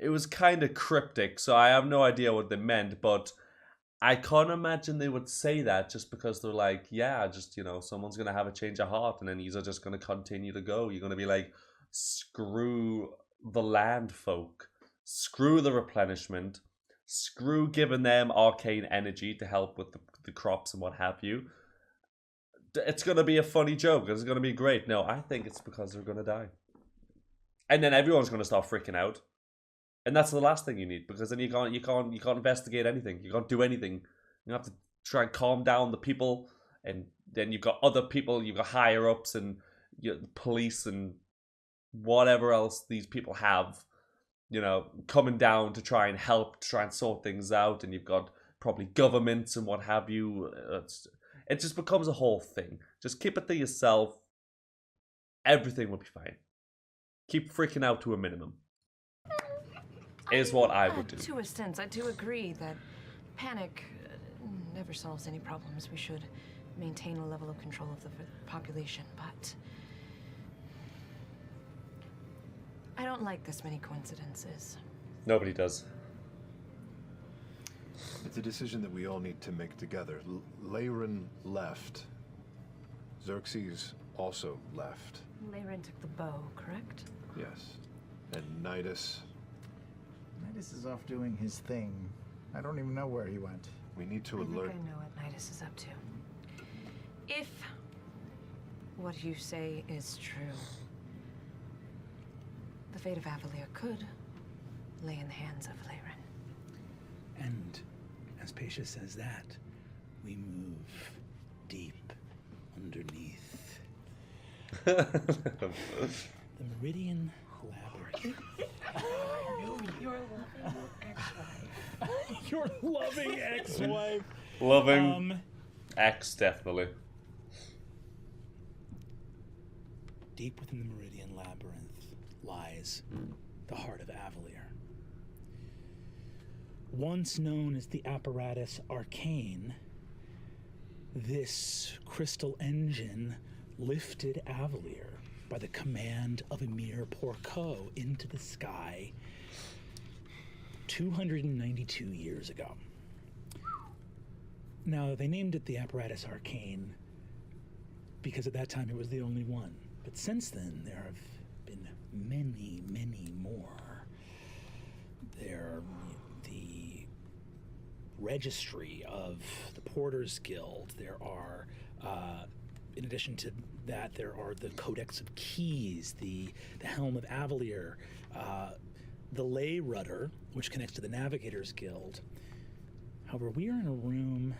It was kind of cryptic, so I have no idea what they meant, but I can't imagine they would say that just because they're like, yeah, just, you know, someone's going to have a change of heart and then these are just going to continue to go. You're going to be like, screw the land folk, screw the replenishment, screw giving them arcane energy to help with the crops and what have you. It's going to be a funny joke. It's going to be great. No, I think it's because they're going to die. And then everyone's going to start freaking out. And that's the last thing you need, because then you can't investigate anything. You can't do anything. You have to try and calm down the people, and then you've got other people, you've got higher ups and the police and whatever else these people have, you know, coming down to try and help, to try and sort things out, and you've got probably governments and what have you. It just becomes a whole thing. Just keep it to yourself. Everything will be fine. Keep freaking out to a minimum. Is what I would do. To a sense, I do agree that panic never solves any problems. We should maintain a level of control of the population, but I don't like this many coincidences. Nobody does. It's a decision that we all need to make together. Leyren left. Xerxes also left. Leyren took the bow, correct? Yes. And Nidus. Nidus is off doing his thing. I don't even know where he went. We need to I alert. think I know what Nidus is up to. If what you say is true, the fate of Avalier could lay in the hands of Leyren. And as Pacia says that, we move deep underneath the Meridian Labyrinth. Your loving ex-wife. Your loving ex-wife. Loving ex, definitely. Deep within the Meridian Labyrinth lies the heart of Avalier. Once known as the apparatus Arcane, this crystal engine lifted Avalier by the command of Emir Porco into the sky 292 years ago. Now, they named it the apparatus Arcane because at that time it was the only one. But since then, there have been many, many more. There, the registry of the Porters Guild. There are, in addition to that, there are the Codex of Keys, the Helm of Avalier, the Ley Rudder, which connects to the Navigators Guild. However, we are in a room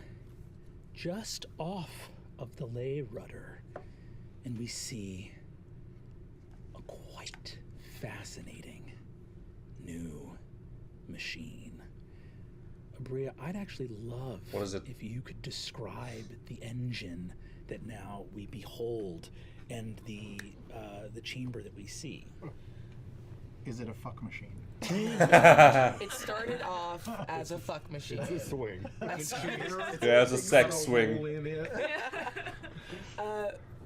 just off of the Ley Rudder, and we see a quite fascinating new machine. Abria, I'd actually love What is it? if you could describe the engine that now we behold and the chamber that we see. Is it a fuck machine? It started off as a fuck machine. It's a swing. Yeah, it's a sex swing.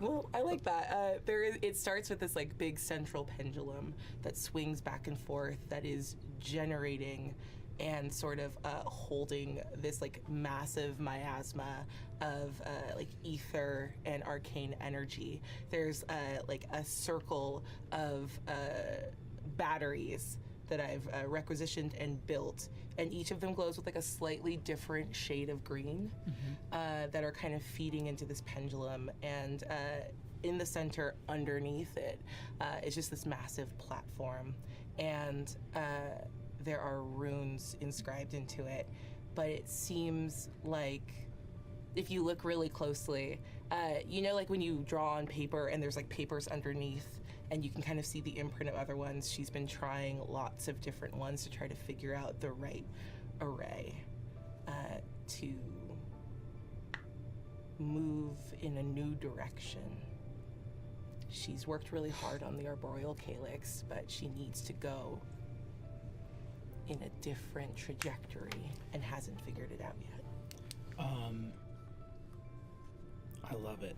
Well, I like that. It starts with this like big central pendulum that swings back and forth, that is generating and sort of holding this like massive miasma of like ether and arcane energy. There's like a circle of batteries that I've requisitioned and built, and each of them glows with like a slightly different shade of green that are kind of feeding into this pendulum. And in the center underneath it is just this massive platform, and there are runes inscribed into it. But it seems like, if you look really closely, you know, like when you draw on paper and there's like papers underneath, and you can kind of see the imprint of other ones. She's been trying lots of different ones to try to figure out the right array to move in a new direction. She's worked really hard on the arboreal calyx, but she needs to go in a different trajectory and hasn't figured it out yet. I love it.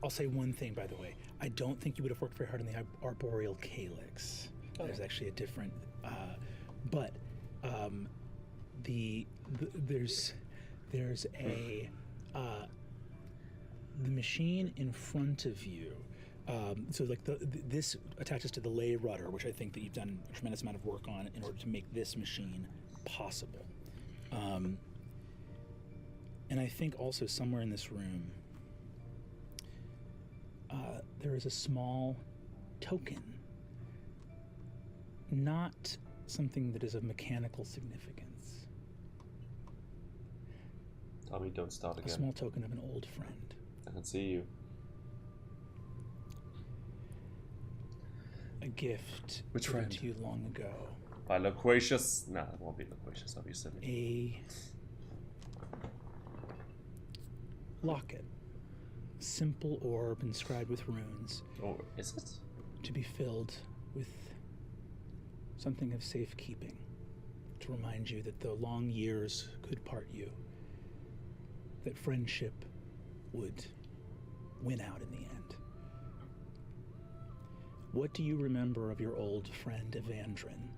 I'll say one thing, by the way. I don't think you would have worked very hard on the arboreal calyx. Okay. There's actually a different, there's a the machine in front of you. So like this attaches to the Ley Rudder, which I think that you've done a tremendous amount of work on in order to make this machine possible. And I think also somewhere in this room, there is a small token, not something that is of mechanical significance, Tommy, don't start A again. small token of an old friend. I can see you. A gift Which given friend? to you long ago. By Loquacious? Nah, it won't be Loquacious, obviously. A locket. Simple orb inscribed with runes. Or is it? To be filled with something of safekeeping. To remind you that though long years could part you, that friendship would win out in the end. What do you remember of your old friend Evandrin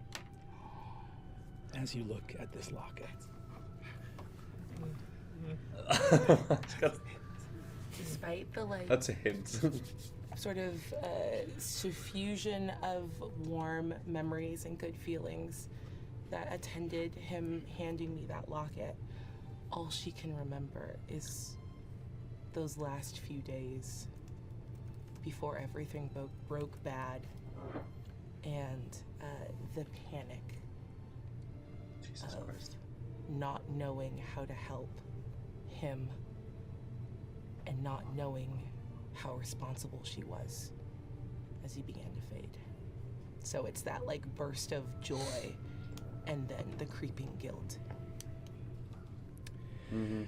as you look at this locket? Despite the like That's a hint. sort of suffusion of warm memories and good feelings that attended him handing me that locket, all she can remember is those last few days before everything broke bad, and the panic Jesus of Christ. not knowing how to help him and not knowing how responsible she was as he began to fade. So it's that like burst of joy and then the creeping guilt. Mm-hmm.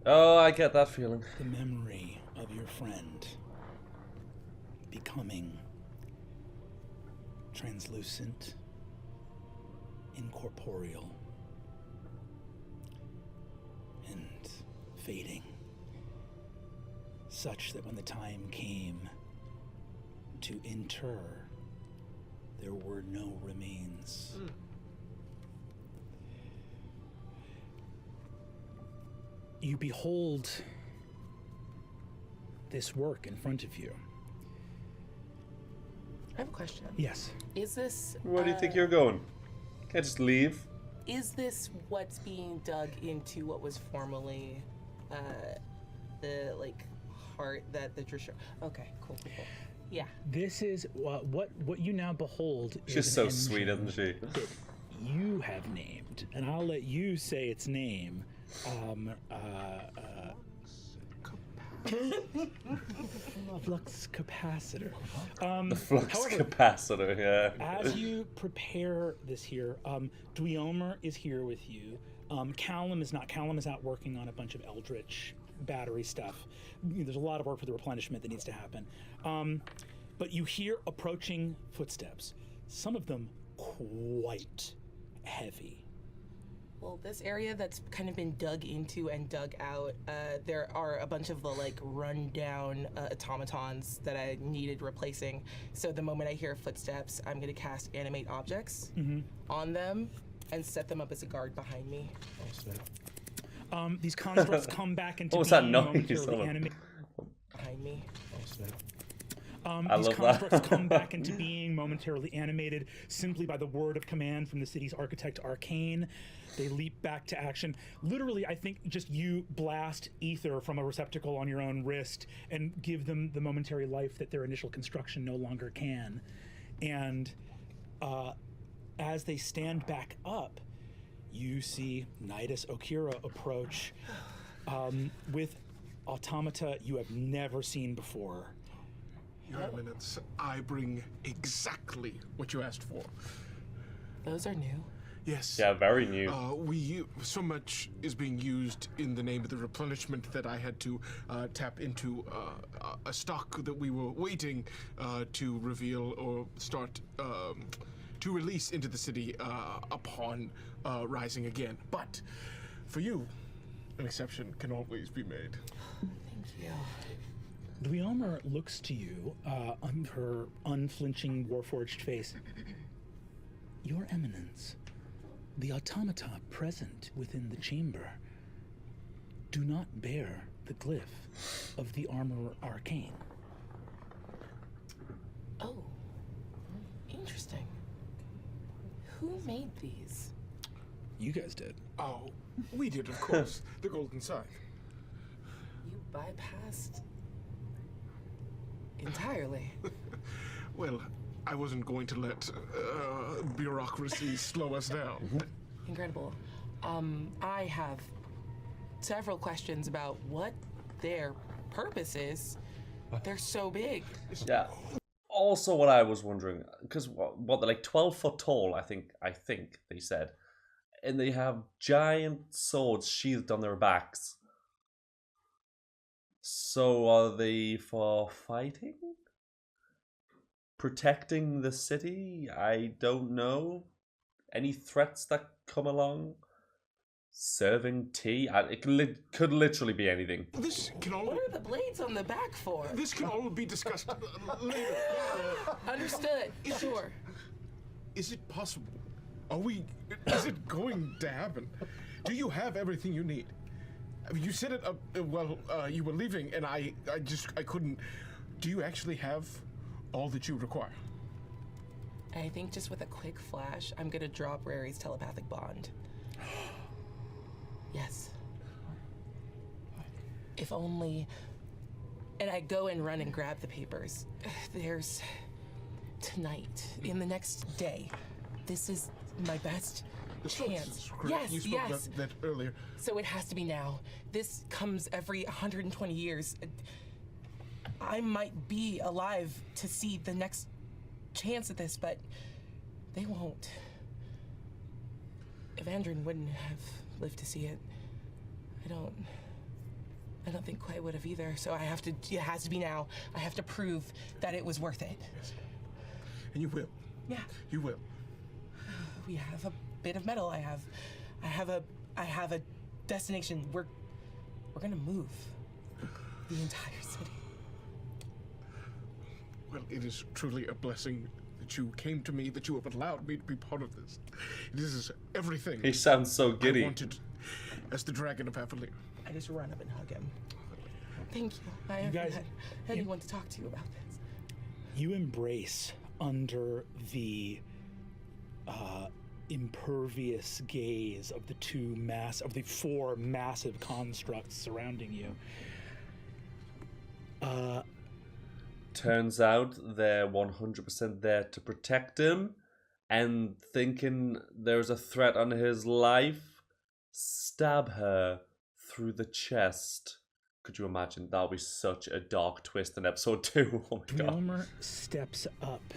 Oh, I get that feeling. The memory of your friend becoming translucent, incorporeal, and fading, such that when the time came to inter, there were no remains. You behold this work in front of you. I have a question. Yes. Is this Where do you think you're going? Can't just leave. Is this what's being dug into what was formerly the like heart that the Drisha? Okay, cool. Yeah. This is what you now behold. She's is so an sweet, engine isn't she? that you have named, and I'll let you say its name. Flux capacitor. The flux However, capacitor, yeah. as you prepare this here, Dweomer is here with you. Callum is not. Callum is out working on a bunch of Eldritch battery stuff. There's a lot of work for the replenishment that needs to happen. But you hear approaching footsteps. Some of them quite heavy. Well, this area that's kind of been dug into and dug out, there are a bunch of the like run-down automatons that I needed replacing. So the moment I hear footsteps, I'm gonna cast Animate Objects on them and set them up as a guard behind me. These constructs come back into What was being that noise? momentarily animated. Behind me. I These love constructs that. come back into being momentarily animated simply by the word of command from the city's architect Arcane. They leap back to action. Literally, I think just you blast ether from a receptacle on your own wrist and give them the momentary life that their initial construction no longer can. And as they stand back up, you see Nidus Okira approach with automata you have never seen before. Your Eminence, I bring exactly what you asked for. Those are new. Yes. Yeah, very new. So much is being used in the name of the replenishment that I had to tap into a stock that we were waiting to reveal or start to release into the city upon rising again. But for you, an exception can always be made. Thank you. Dweomer looks to you on her unflinching, warforged face. Your Eminence, the automata present within the chamber do not bear the glyph of the Armorer Arcane. Oh, interesting. Who made these? You guys did. Oh, we did, of course. The Golden Scythe. You bypassed entirely. Well, I wasn't going to let bureaucracy slow us down. Incredible. I have several questions about what their purpose is. They're so big. Yeah. Also, what I was wondering, because what they're like 12 foot tall, I think they said, and they have giant swords sheathed on their backs. So are they for fighting? Protecting the city? I don't know. Any threats that come along? Serving tea? It could literally be anything. This can all. What are the blades on the back for? This can all be discussed later. Understood. Sure. Is it possible? Is it going to happen? Do you have everything you need? You said it. You were leaving, and I couldn't. Do you actually have all that you require? I think just with a quick flash, I'm gonna drop Rary's telepathic bond. Yes. If only. And I go and run and grab the papers. There's. Tonight, in the next day, this is my best chance. Yes, you spoke yes. about that earlier. So it has to be now. This comes every 120 years. I might be alive to see the next chance at this, but they won't. Evandrin wouldn't have lived to see it. I don't think Quay would have either. So it has to be now. I have to prove that it was worth it. Yes. And you will. Yeah. You will. We have a bit of metal. I have a destination. We're gonna move the entire city. Well, it is truly a blessing that you came to me, that you have allowed me to be part of this. This is everything. He sounds so giddy. I wanted as the Dragon of Avalir. I just run up and hug him. Thank you. I haven't had anyone to talk to about this. You embrace under the impervious gaze of the four massive constructs surrounding you. Turns out they're 100% there to protect him, and thinking there's a threat on his life, stab her through the chest. Could you imagine? That would be such a dark twist in episode 2. Oh my god. Dweomer steps up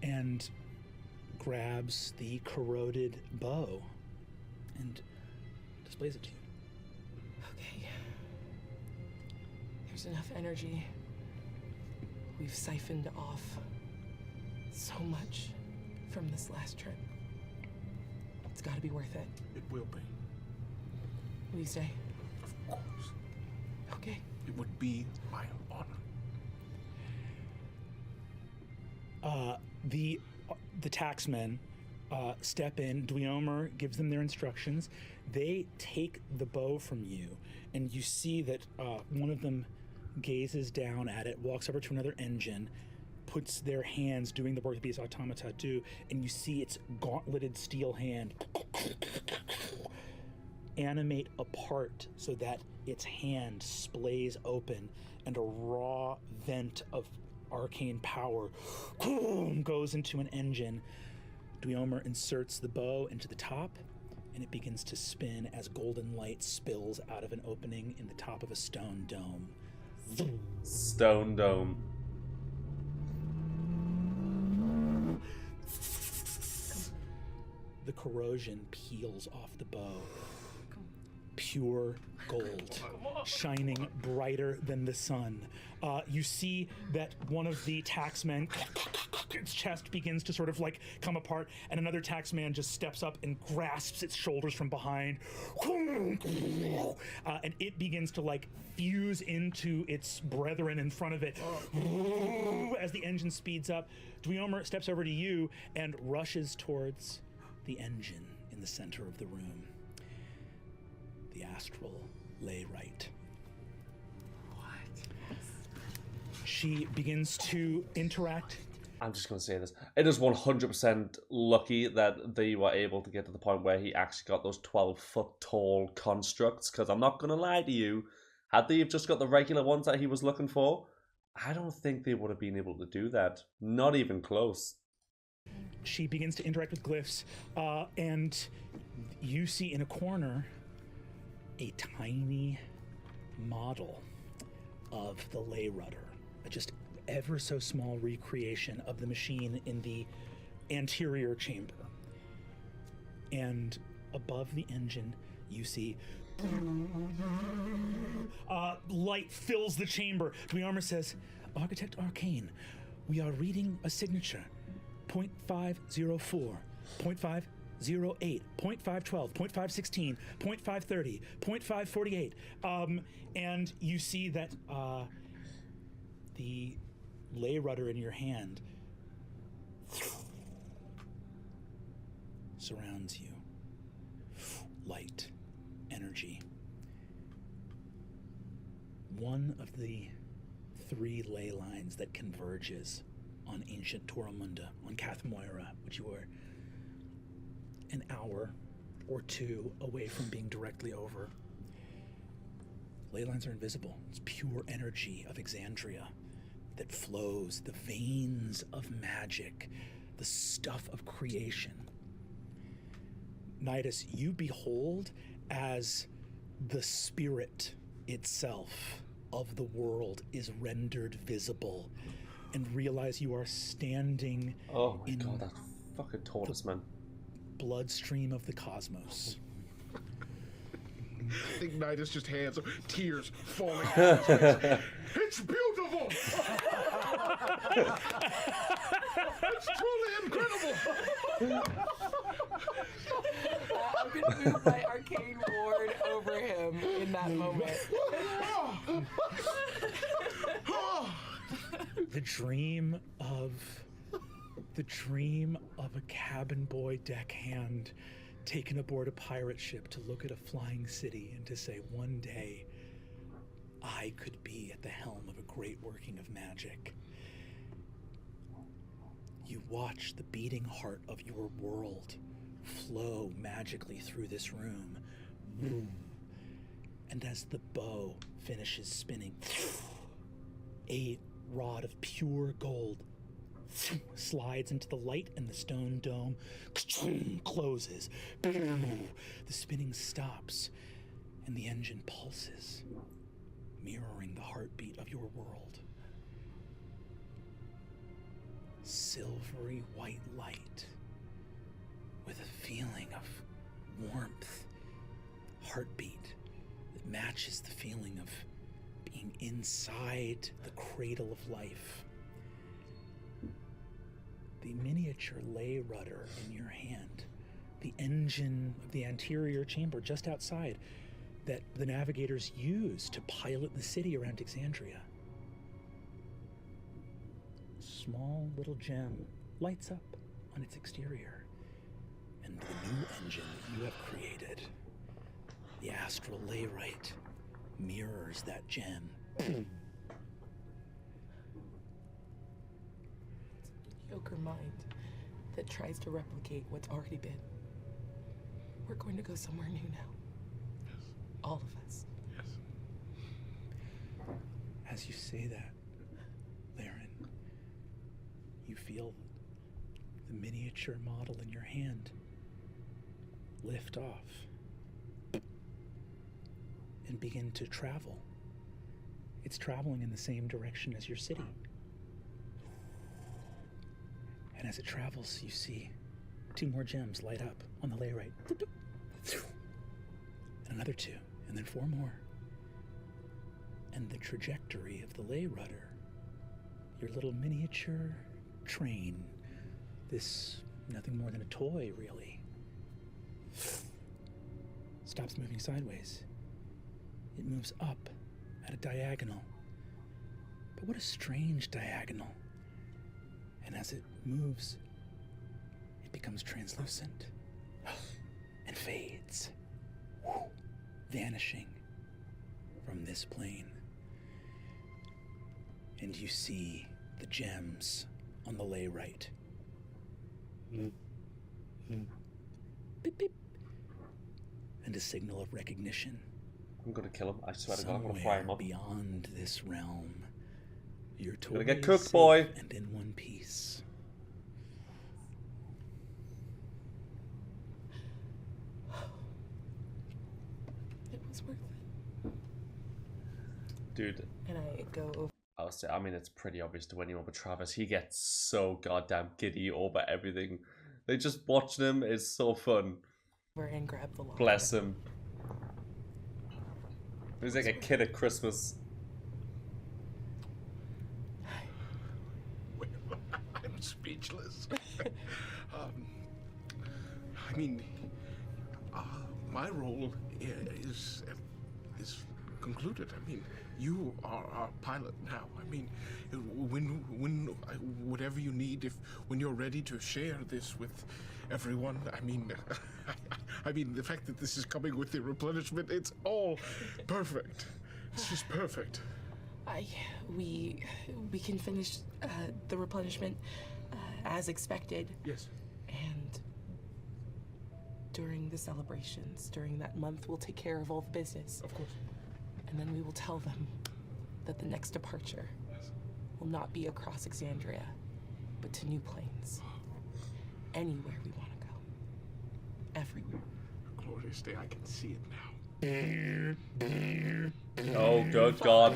and grabs the corroded bow and displays it to you. Okay. There's enough energy. We've siphoned off so much from this last trip. It's got to be worth it. It will be. Will you stay? Of course. Okay. It would be my honor. The taxmen step in. Dweomer gives them their instructions. They take the bow from you, and you see that one of them gazes down at it, walks over to another engine, puts their hands doing the work that these automata do, and you see its gauntleted steel hand animate apart so that its hand splays open, and a raw vent of arcane power goes into an engine. Dweomer inserts the bow into the top, and it begins to spin as golden light spills out of an opening in the top of a stone dome. Stone dome. The corrosion peels off the bow. Pure gold, shining brighter than the sun. You see that one of the taxmen, its chest begins to sort of like come apart, and another taxman just steps up and grasps its shoulders from behind, and it begins to like fuse into its brethren in front of it. As the engine speeds up, Dweomer steps over to you and rushes towards the engine in the center of the room. The astral lay right. What? She begins to interact. I'm just going to say this. It is 100% lucky that they were able to get to the point where he actually got those 12-foot tall constructs, because I'm not going to lie to you, had they just got the regular ones that he was looking for, I don't think they would have been able to do that. Not even close. She begins to interact with glyphs, and you see in a corner a tiny model of the lay rudder, a just ever so small recreation of the machine in the anterior chamber. And above the engine, you see light fills the chamber. The armor says, Architect Arcane, we are reading a signature, 0.504, 0.508, 0.512, 0.516, 0.530, 0.548. And you see that the lay rudder in your hand surrounds you. Light, energy. One of the 3 ley lines that converges on ancient Toromunda, on Kath Moira, which you were an hour or 2 away from being directly over. Ley lines are invisible. It's pure energy of Exandria that flows, the veins of magic, the stuff of creation. Nidus, you behold as the spirit itself of the world is rendered visible, and realize you are standing Oh my in god, that fucking tortoise, man. bloodstream of the cosmos. I think Nidus just hands, tears falling out his face. It's beautiful! It's truly incredible! I'm gonna move my arcane ward over him in that moment. The dream of a cabin boy deckhand taken aboard a pirate ship to look at a flying city and to say, one day I could be at the helm of a great working of magic. You watch the beating heart of your world flow magically through this room. And as the bow finishes spinning, a rod of pure gold slides into the light, and the stone dome closes. The spinning stops, and the engine pulses, mirroring the heartbeat of your world. Silvery white light with a feeling of warmth, heartbeat that matches the feeling of being inside the cradle of life. The miniature lay rudder in your hand, the engine of the anterior chamber just outside that the navigators use to pilot the city around Exandria. Small little gem lights up on its exterior, and the new engine that you have created, the astral layrite, mirrors that gem. Joker mind that tries to replicate what's already been. We're going to go somewhere new now. Yes. All of us. Yes. As you say that, Laren, you feel the miniature model in your hand lift off and begin to travel. It's traveling in the same direction as your city. And as it travels, you see 2 more gems light up on the layrite. And another 2, and then 4 more. And the trajectory of the lay rudder, your little miniature train, this nothing more than a toy, really, stops moving sideways. It moves up at a diagonal. But what a strange diagonal. And as it moves, it becomes translucent and fades, vanishing from this plane. And you see the gems on the layrite. Beep, beep. And a signal of recognition. I'm gonna kill him. I swear to God, I'm gonna fry Somewhere him up. beyond this realm, your toy Gonna get is cooked, safe boy. and in one piece. It's worth it. Dude, And I go over. I mean, it's pretty obvious to anyone, but Travis, he gets so goddamn giddy over everything. They just watching him is so fun. And grab the log. Bless him. He's like a kid at Christmas. I'm speechless. I mean, my role is concluded. I mean, you are our pilot now. I mean, whatever you need, when you're ready to share this with everyone, I mean, the fact that this is coming with the replenishment, it's all perfect. It's just perfect. We can finish the replenishment as expected. Yes. And during the celebrations, during that month, we'll take care of all the business. Of course. And then we will tell them that the next departure will not be across Exandria, but to new planes. Anywhere we want to go. Everywhere. Glorious day, I can see it now. Oh, good God.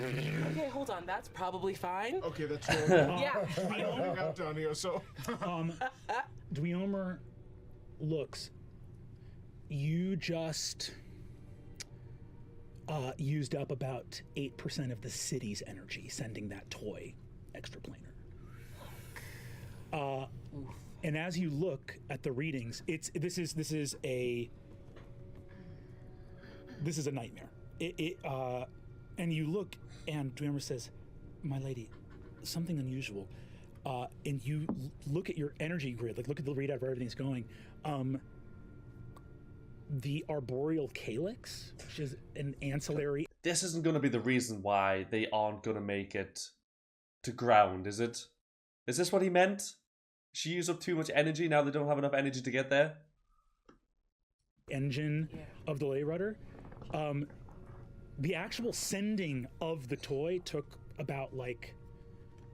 Okay, hold on. That's probably fine. Okay, that's all. Yeah. I'm out down here, so. Dweomer looks. You just used up about 8% of the city's energy sending that toy extraplanar. And as you look at the readings, this is a nightmare. And you look, and Dweomer says, "My lady, something unusual." And you look at your energy grid, like look at the readout where everything's going. The arboreal calyx, which is an ancillary. This isn't going to be the reason why they aren't going to make it to ground, is it? Is this what he meant? She used up too much energy, now they don't have enough energy to get there? Engine of the lay rudder. The actual sending of the toy took about like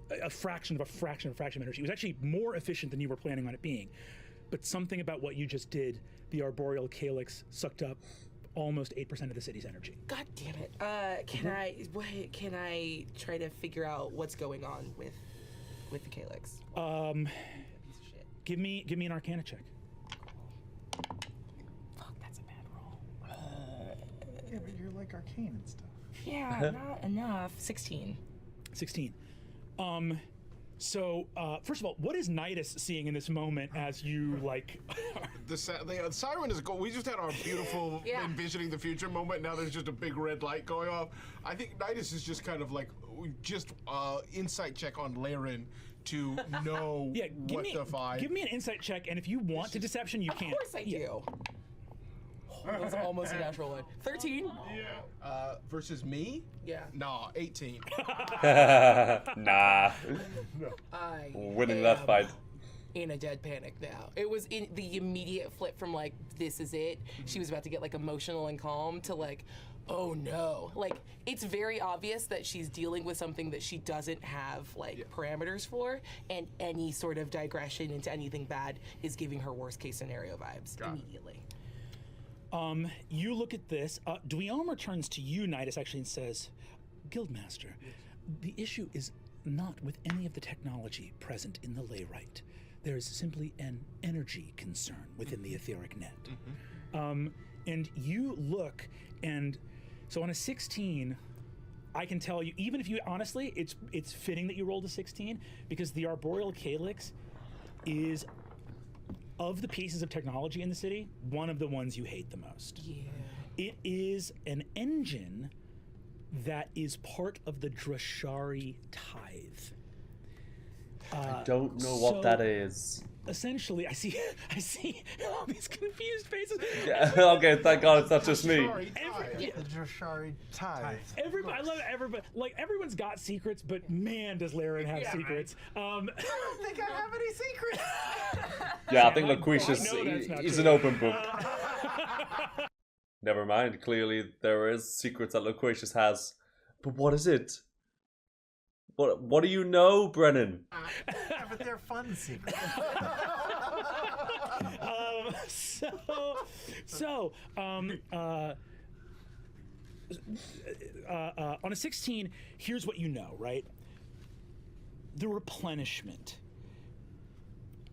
a fraction of energy. It was actually more efficient than you were planning on it being. But something about what you just did, the arboreal calyx sucked up almost 8% of the city's energy. God damn it. Can I try to figure out what's going on with the calyx? Piece of shit. Give me an Arcana check. Fuck, that's a bad roll. Yeah, but you're like arcane and stuff. Yeah, not enough. 16. 16. So, first of all, what is Nidus seeing in this moment as you, like... The siren is going. We just had our beautiful envisioning the future moment. Now there's just a big red light going off. I think Nidus is just kind of like, just insight check on Laren to know what the vibe. Give me an insight check, and if you want to deception, you can. Of course I do. That was almost a natural one. 13? Versus me? Yeah. Nah, 18. Nah. I Winning that fight. In a dead panic now. It was in the immediate flip from like, this is it. She was about to get like emotional and calm to like, oh no. Like, it's very obvious that she's dealing with something that she doesn't have like parameters for, and any sort of digression into anything bad is giving her worst case scenario vibes immediately. You look at this. Dweomer turns to you, Nidus, actually, and says, Guildmaster, the issue is not with any of the technology present in the layrite. There is simply an energy concern within the etheric net. And you look, and so on a 16, I can tell you, even if you, honestly, it's fitting that you rolled a 16, because the arboreal calyx is, of the pieces of technology in the city, one of the ones you hate the most. Yeah. It is an engine that is part of the Drashari tithe. I don't know what that is. Essentially, I see all these confused faces. Yeah, okay, thank God it's not just me. The Drashari tithe. I love everybody. Like, everyone's got secrets, but man, does Laren have secrets. I don't think I have any secrets. Yeah, I think Laquisha's he's an open book. Never mind, clearly there is secrets that Laquisha's has. But what is it? What do you know, Brennan? Yeah, but they're fun secrets. on a 16, here's what you know, right? The replenishment.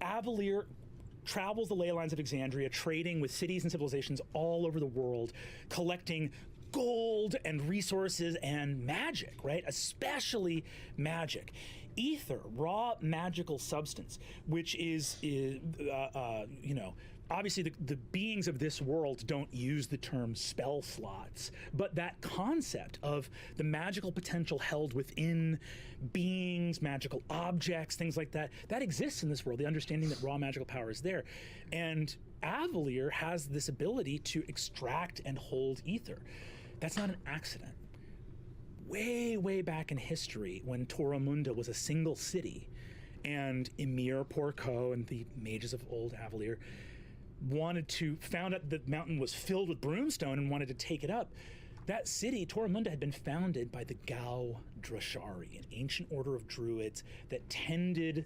Avalier travels the ley lines of Exandria, trading with cities and civilizations all over the world, collecting gold and resources and magic, right? Especially magic. Ether, raw magical substance, which is obviously the beings of this world don't use the term spell slots, but that concept of the magical potential held within beings, magical objects, things like that, that exists in this world, the understanding that raw magical power is there. And Avalier has this ability to extract and hold ether. That's not an accident. Way, way back in history, when Toromunda was a single city, and Emir, Porco, and the mages of old Avalier found out the mountain was filled with broomstone and wanted to take it up. That city, Toromunda, had been founded by the Gau Drashari, an ancient order of druids that tended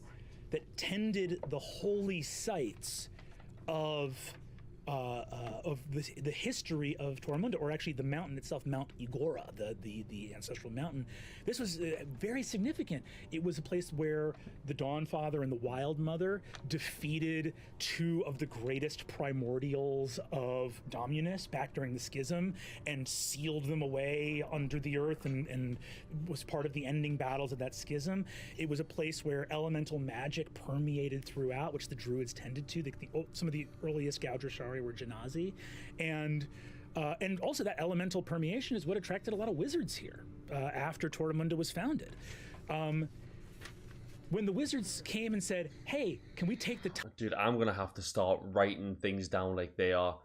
the holy sites of the history of Toromunda, or actually the mountain itself, Mount Igora, the ancestral mountain. This was very significant. It was a place where the Dawnfather and the Wild Mother defeated two of the greatest primordials of Dominus back during the Schism and sealed them away under the earth and was part of the ending battles of that schism. It was a place where elemental magic permeated throughout, which the druids tended to. Some of the earliest Gaudrashari were Genasi, and also that elemental permeation is what attracted a lot of wizards here after Toromunda was founded. When the wizards came and said, "Hey, can we take the time?" Dude, I'm gonna have to start writing things down like they are.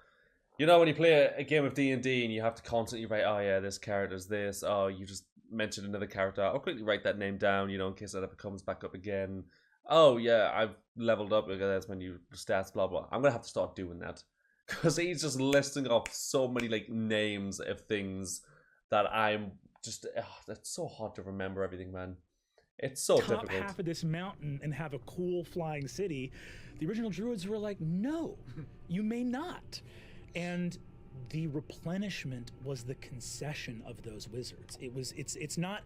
You know, when you play a game of D&D and you have to constantly write, oh yeah, this character's this, oh, you just mentioned another character, I'll quickly write that name down, you know, in case that ever comes back up again. Oh yeah, I've leveled up, that's my new stats, blah blah. I'm gonna have to start doing that. Because he's just listing off so many like names of things that I'm just, it's so hard to remember everything, man. It's so difficult. Top half of this mountain and have a cool flying city. The original druids were like, no, you may not. And the replenishment was the concession of those wizards. It's not,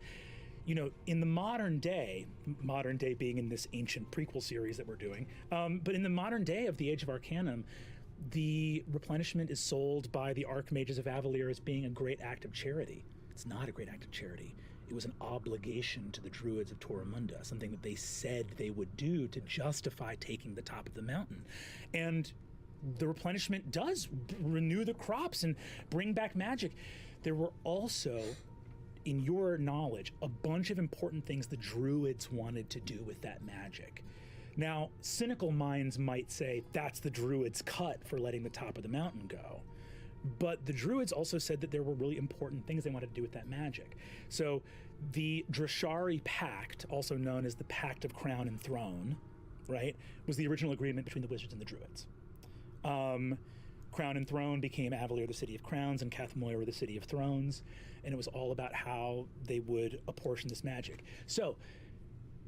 you know, in the modern day being in this ancient prequel series that we're doing, but in the modern day of the Age of Arcanum, the replenishment is sold by the Archmages of Avalier as being a great act of charity. It's not a great act of charity. It was an obligation to the druids of Toromunda, something that they said they would do to justify taking the top of the mountain. And the replenishment does renew the crops and bring back magic. There were also, in your knowledge, a bunch of important things the druids wanted to do with that magic. Now, cynical minds might say that's the druids' cut for letting the top of the mountain go. But the druids also said that there were really important things they wanted to do with that magic. So the Drashari Pact, also known as the Pact of Crown and Throne, right, was the original agreement between the wizards and the druids. Crown and Throne became Avalier, the City of Crowns, and Cathmoira, the City of Thrones, and it was all about how they would apportion this magic. So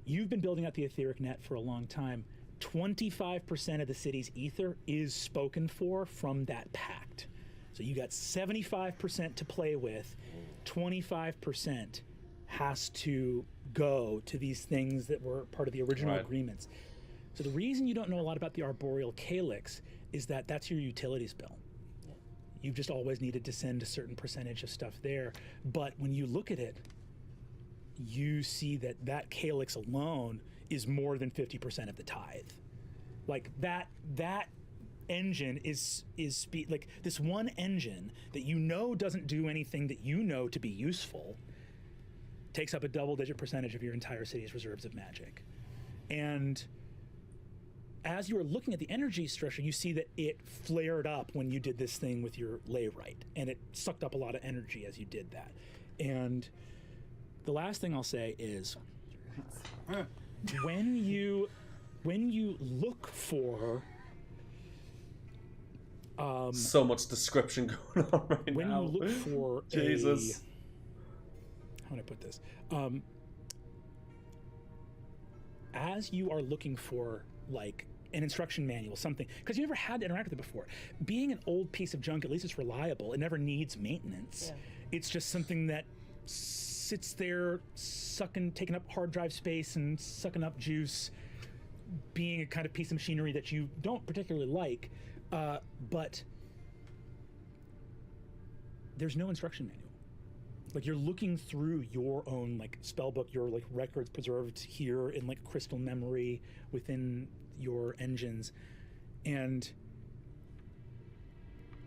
you've been building out the etheric net for a long time. 25% of the city's ether is spoken for from that pact. So you got 75% to play with. 25% has to go to these things that were part of the original agreements. So the reason you don't know a lot about the Arboreal Calyx is that that's your utilities bill. You've just always needed to send a certain percentage of stuff there. But when you look at it, you see that that calyx alone is more than 50% of the tithe. Like that engine is like this one engine that you know doesn't do anything that you know to be useful, takes up a double-digit percentage of your entire city's reserves of magic. And as you are looking at the energy structure, you see that it flared up when you did this thing with your layrite, and it sucked up a lot of energy as you did that. And the last thing I'll say is, when you look for so much description going on right now. When you look for Jesus, how do I put this? As you are looking for like an instruction manual, something, because you never had to interact with it before. Being an old piece of junk, at least it's reliable. It never needs maintenance. Yeah. It's just something that sits there, taking up hard drive space and sucking up juice, being a kind of piece of machinery that you don't particularly like, but there's no instruction manual. Like, you're looking through your own like spell book, your like records preserved here in like crystal memory within your engines, and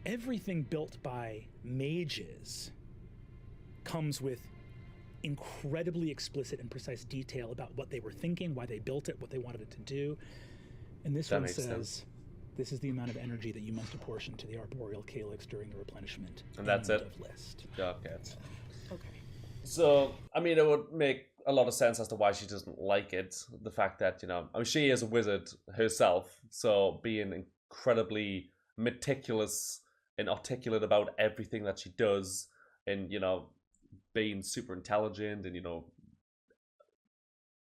everything built by mages comes with incredibly explicit and precise detail about what they were thinking, why they built it, what they wanted it to do. And this one says, this is the amount of energy that you must apportion to the arboreal calyx during the replenishment. And that's it? List. Okay. Okay. So, I mean, it would make a lot of sense as to why she doesn't like it. The fact that, you know, I mean, she is a wizard herself, so being incredibly meticulous and articulate about everything that she does, and, you know, being super intelligent, and, you know,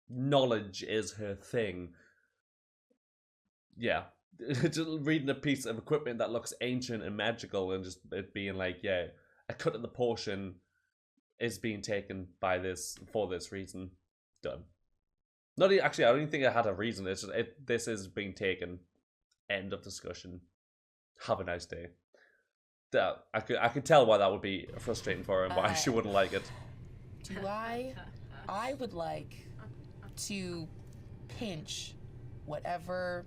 knowledge is her thing. Yeah. Just reading a piece of equipment that looks ancient and magical, and just it being like, yeah, a cut in the portion is being taken by this for this reason. Done. Actually, I don't even think it had a reason. It's just this is being taken. End of discussion. Have a nice day. That I could tell why that would be frustrating for her and why she wouldn't like it. I would like to pinch whatever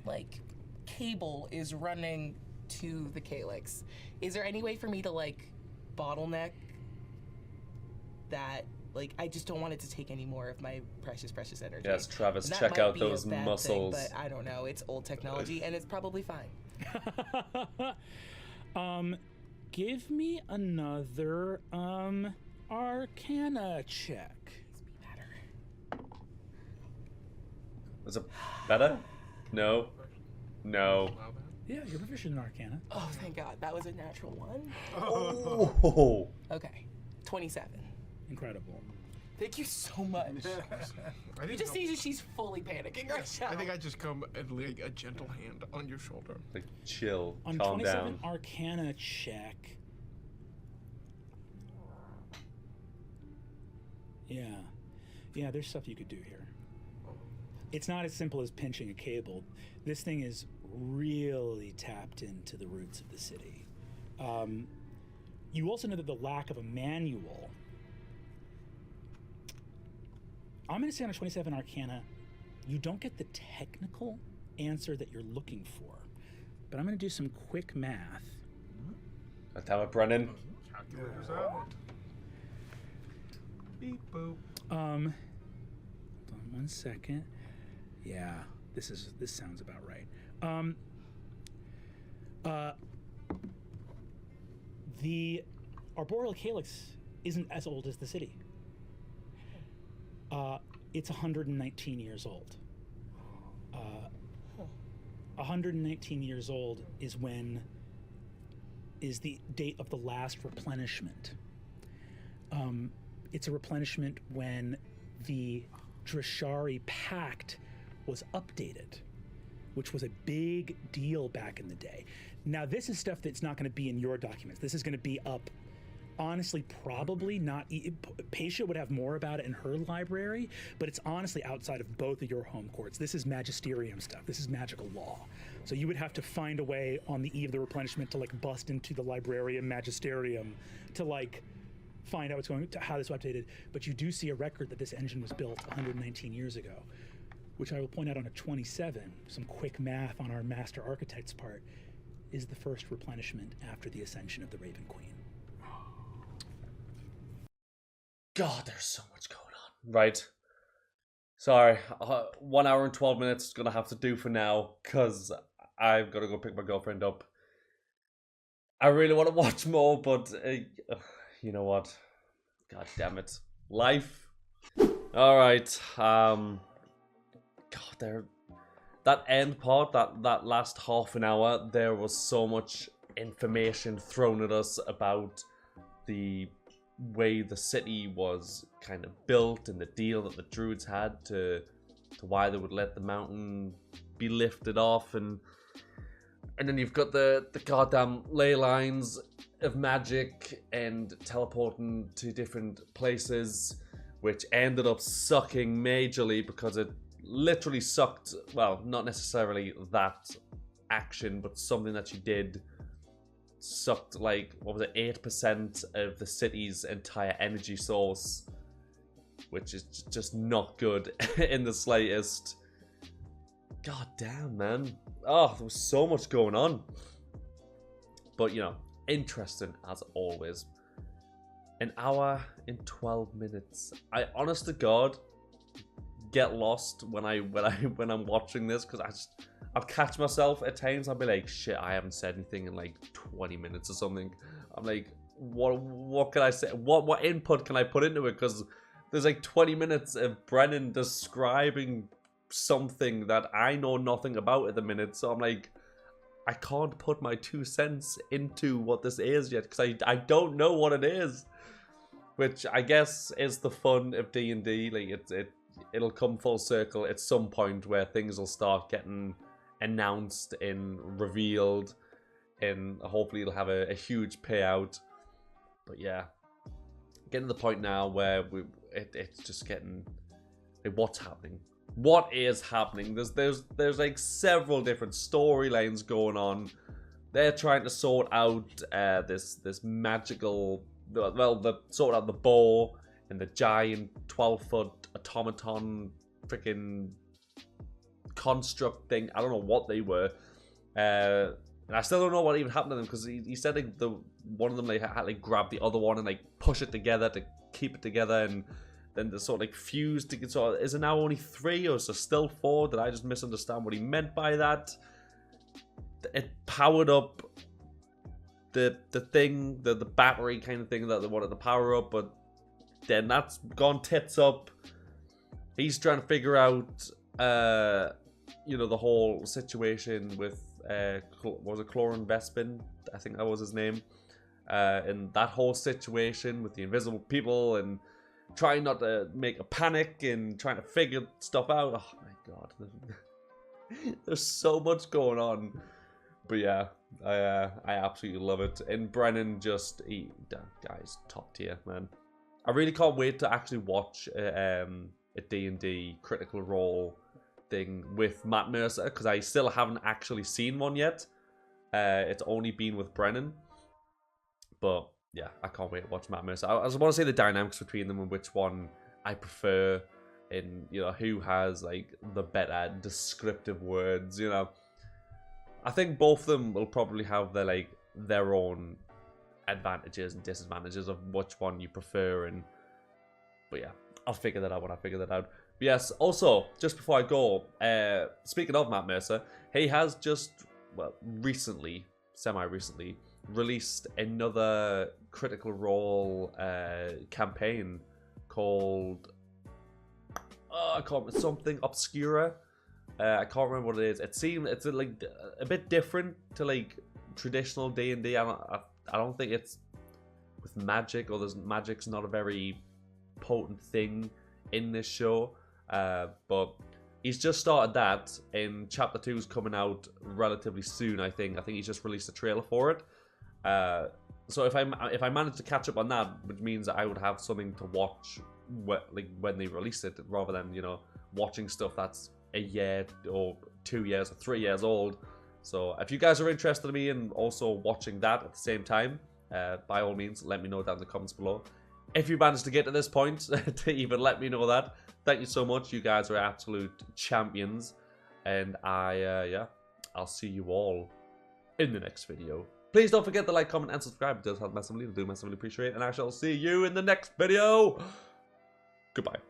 like cable is running to the calyx. Is there any way for me to like bottleneck that? Like, I just don't want it to take any more of my precious energy. Yes, Travis, check out those muscles. Thing, but I don't know. It's old technology, and it's probably fine. Give me another Arcana check. Is it better? No. Yeah, you're proficient in Arcana. Oh, thank God. That was a natural one. Oh. Okay. 27. Incredible. Thank you so much. You just see that she's fully panicking right now. I think I just come and lay a gentle hand on your shoulder. Like, chill, on calm 27 down. Arcana check. Yeah, there's stuff you could do here. It's not as simple as pinching a cable. This thing is really tapped into the roots of the city. You also know that the lack of a manual. I'm going to say on a 27 Arcana, you don't get the technical answer that you're looking for. But I'm going to do some quick math. Let's have it, Brennan. Calculators out. Beep boop. Hold on 1 second. Yeah, this sounds about right. The arboreal calyx isn't as old as the city. It's 119 years old. 119 years old is the date of the last replenishment. It's a replenishment when the Drashari Pact was updated, which was a big deal back in the day. Now, this is stuff that's not going to be in your documents. This is going to be up, honestly, probably not. Paisha would have more about it in her library, but it's honestly outside of both of your home courts. This is magisterium stuff. This is magical law. So you would have to find a way on the eve of the replenishment to like bust into the librarium magisterium to like find out what's going, how this was updated. But you do see a record that this engine was built 119 years ago, which I will point out on a 27, some quick math on our master architect's part, is the first replenishment after the ascension of the Raven Queen. God, there's so much going on. Right. Sorry, 1 hour and 12 minutes is gonna have to do for now, because I've got to go pick my girlfriend up. I really want to watch more, but you know what? God damn it. Life. Alright, God, that end part, that last half an hour, there was so much information thrown at us about the way the city was kind of built and the deal that the druids had to to why they would let the mountain be lifted off, and then you've got the goddamn ley lines of magic and teleporting to different places, which ended up sucking majorly because it literally sucked, well, not necessarily that action, but something that you did sucked, like, what was it, 8% of the city's entire energy source, which is just not good in the slightest. God damn, man. Oh, there was so much going on. But, you know, interesting as always. An hour and 12 minutes. I, honest to God, get lost when I'm watching this, because I'll catch myself at times. I'll be like, shit, I haven't said anything in like 20 minutes or something. I'm like, what can I say? What input can I put into it? Because there's like 20 minutes of Brennan describing something that I know nothing about at the minute. So I'm like, I can't put my 2 cents into what this is yet, because I don't know what it is. Which I guess is the fun of D&D. Like it'll come full circle at some point where things will start getting announced and revealed, and hopefully it'll have a huge payout. But yeah, getting to the point now where it's just getting like, what's happening? What is happening? There's like several different storylines going on. They're trying to sort out this magical, well, the sort out the bow and the giant 12-foot automaton freaking construct thing. I don't know what they were, and I still don't know what even happened to them, because he said like one of them like had to like grab the other one and like push it together to keep it together, and then the sort of like fuse to get. So is it now only 3 or is there still 4? Did I just misunderstand what he meant by that? It powered up the thing, the battery kind of thing that they wanted to power up, but then that's gone tits up. He's trying to figure out you know, the whole situation with was it Cloran Vespin? I think that was his name. And that whole situation with the invisible people, and trying not to make a panic and trying to figure stuff out. Oh my god. There's so much going on. But yeah, I absolutely love it. And Brennan just, guys, top tier, man. I really can't wait to actually watch a D&D Critical Role thing with Matt Mercer, because I still haven't actually seen one yet. It's only been with Brennan. But yeah, I can't wait to watch Matt Mercer. I just want to say the dynamics between them and which one I prefer, and you know, who has like the better descriptive words, you know. I think both of them will probably have their own advantages and disadvantages of which one you prefer, but yeah, I'll figure that out when I figure that out. But yes, also, just before I go, speaking of Matt Mercer, he has just, well, semi-recently, released another Critical Role campaign called something Obscura. I can't remember what it is. It's like a bit different to like traditional D&D. I don't think it's with magic, or magic's not a very potent thing in this show. But he's just started that, and Chapter 2 is coming out relatively soon. I think he's just released a trailer for it. So if I manage to catch up on that, which means I would have something to watch when they release it, rather than, you know, watching stuff that's a year or 2 years or 3 years old. So if you guys are interested in me and also watching that at the same time, by all means, let me know down in the comments below. If you managed to get to this point to even let me know that, thank you so much. You guys are absolute champions, and I'll see you all in the next video. Please don't forget to like, comment, and subscribe. It does help massively. I do massively appreciate it, and I shall see you in the next video. Goodbye.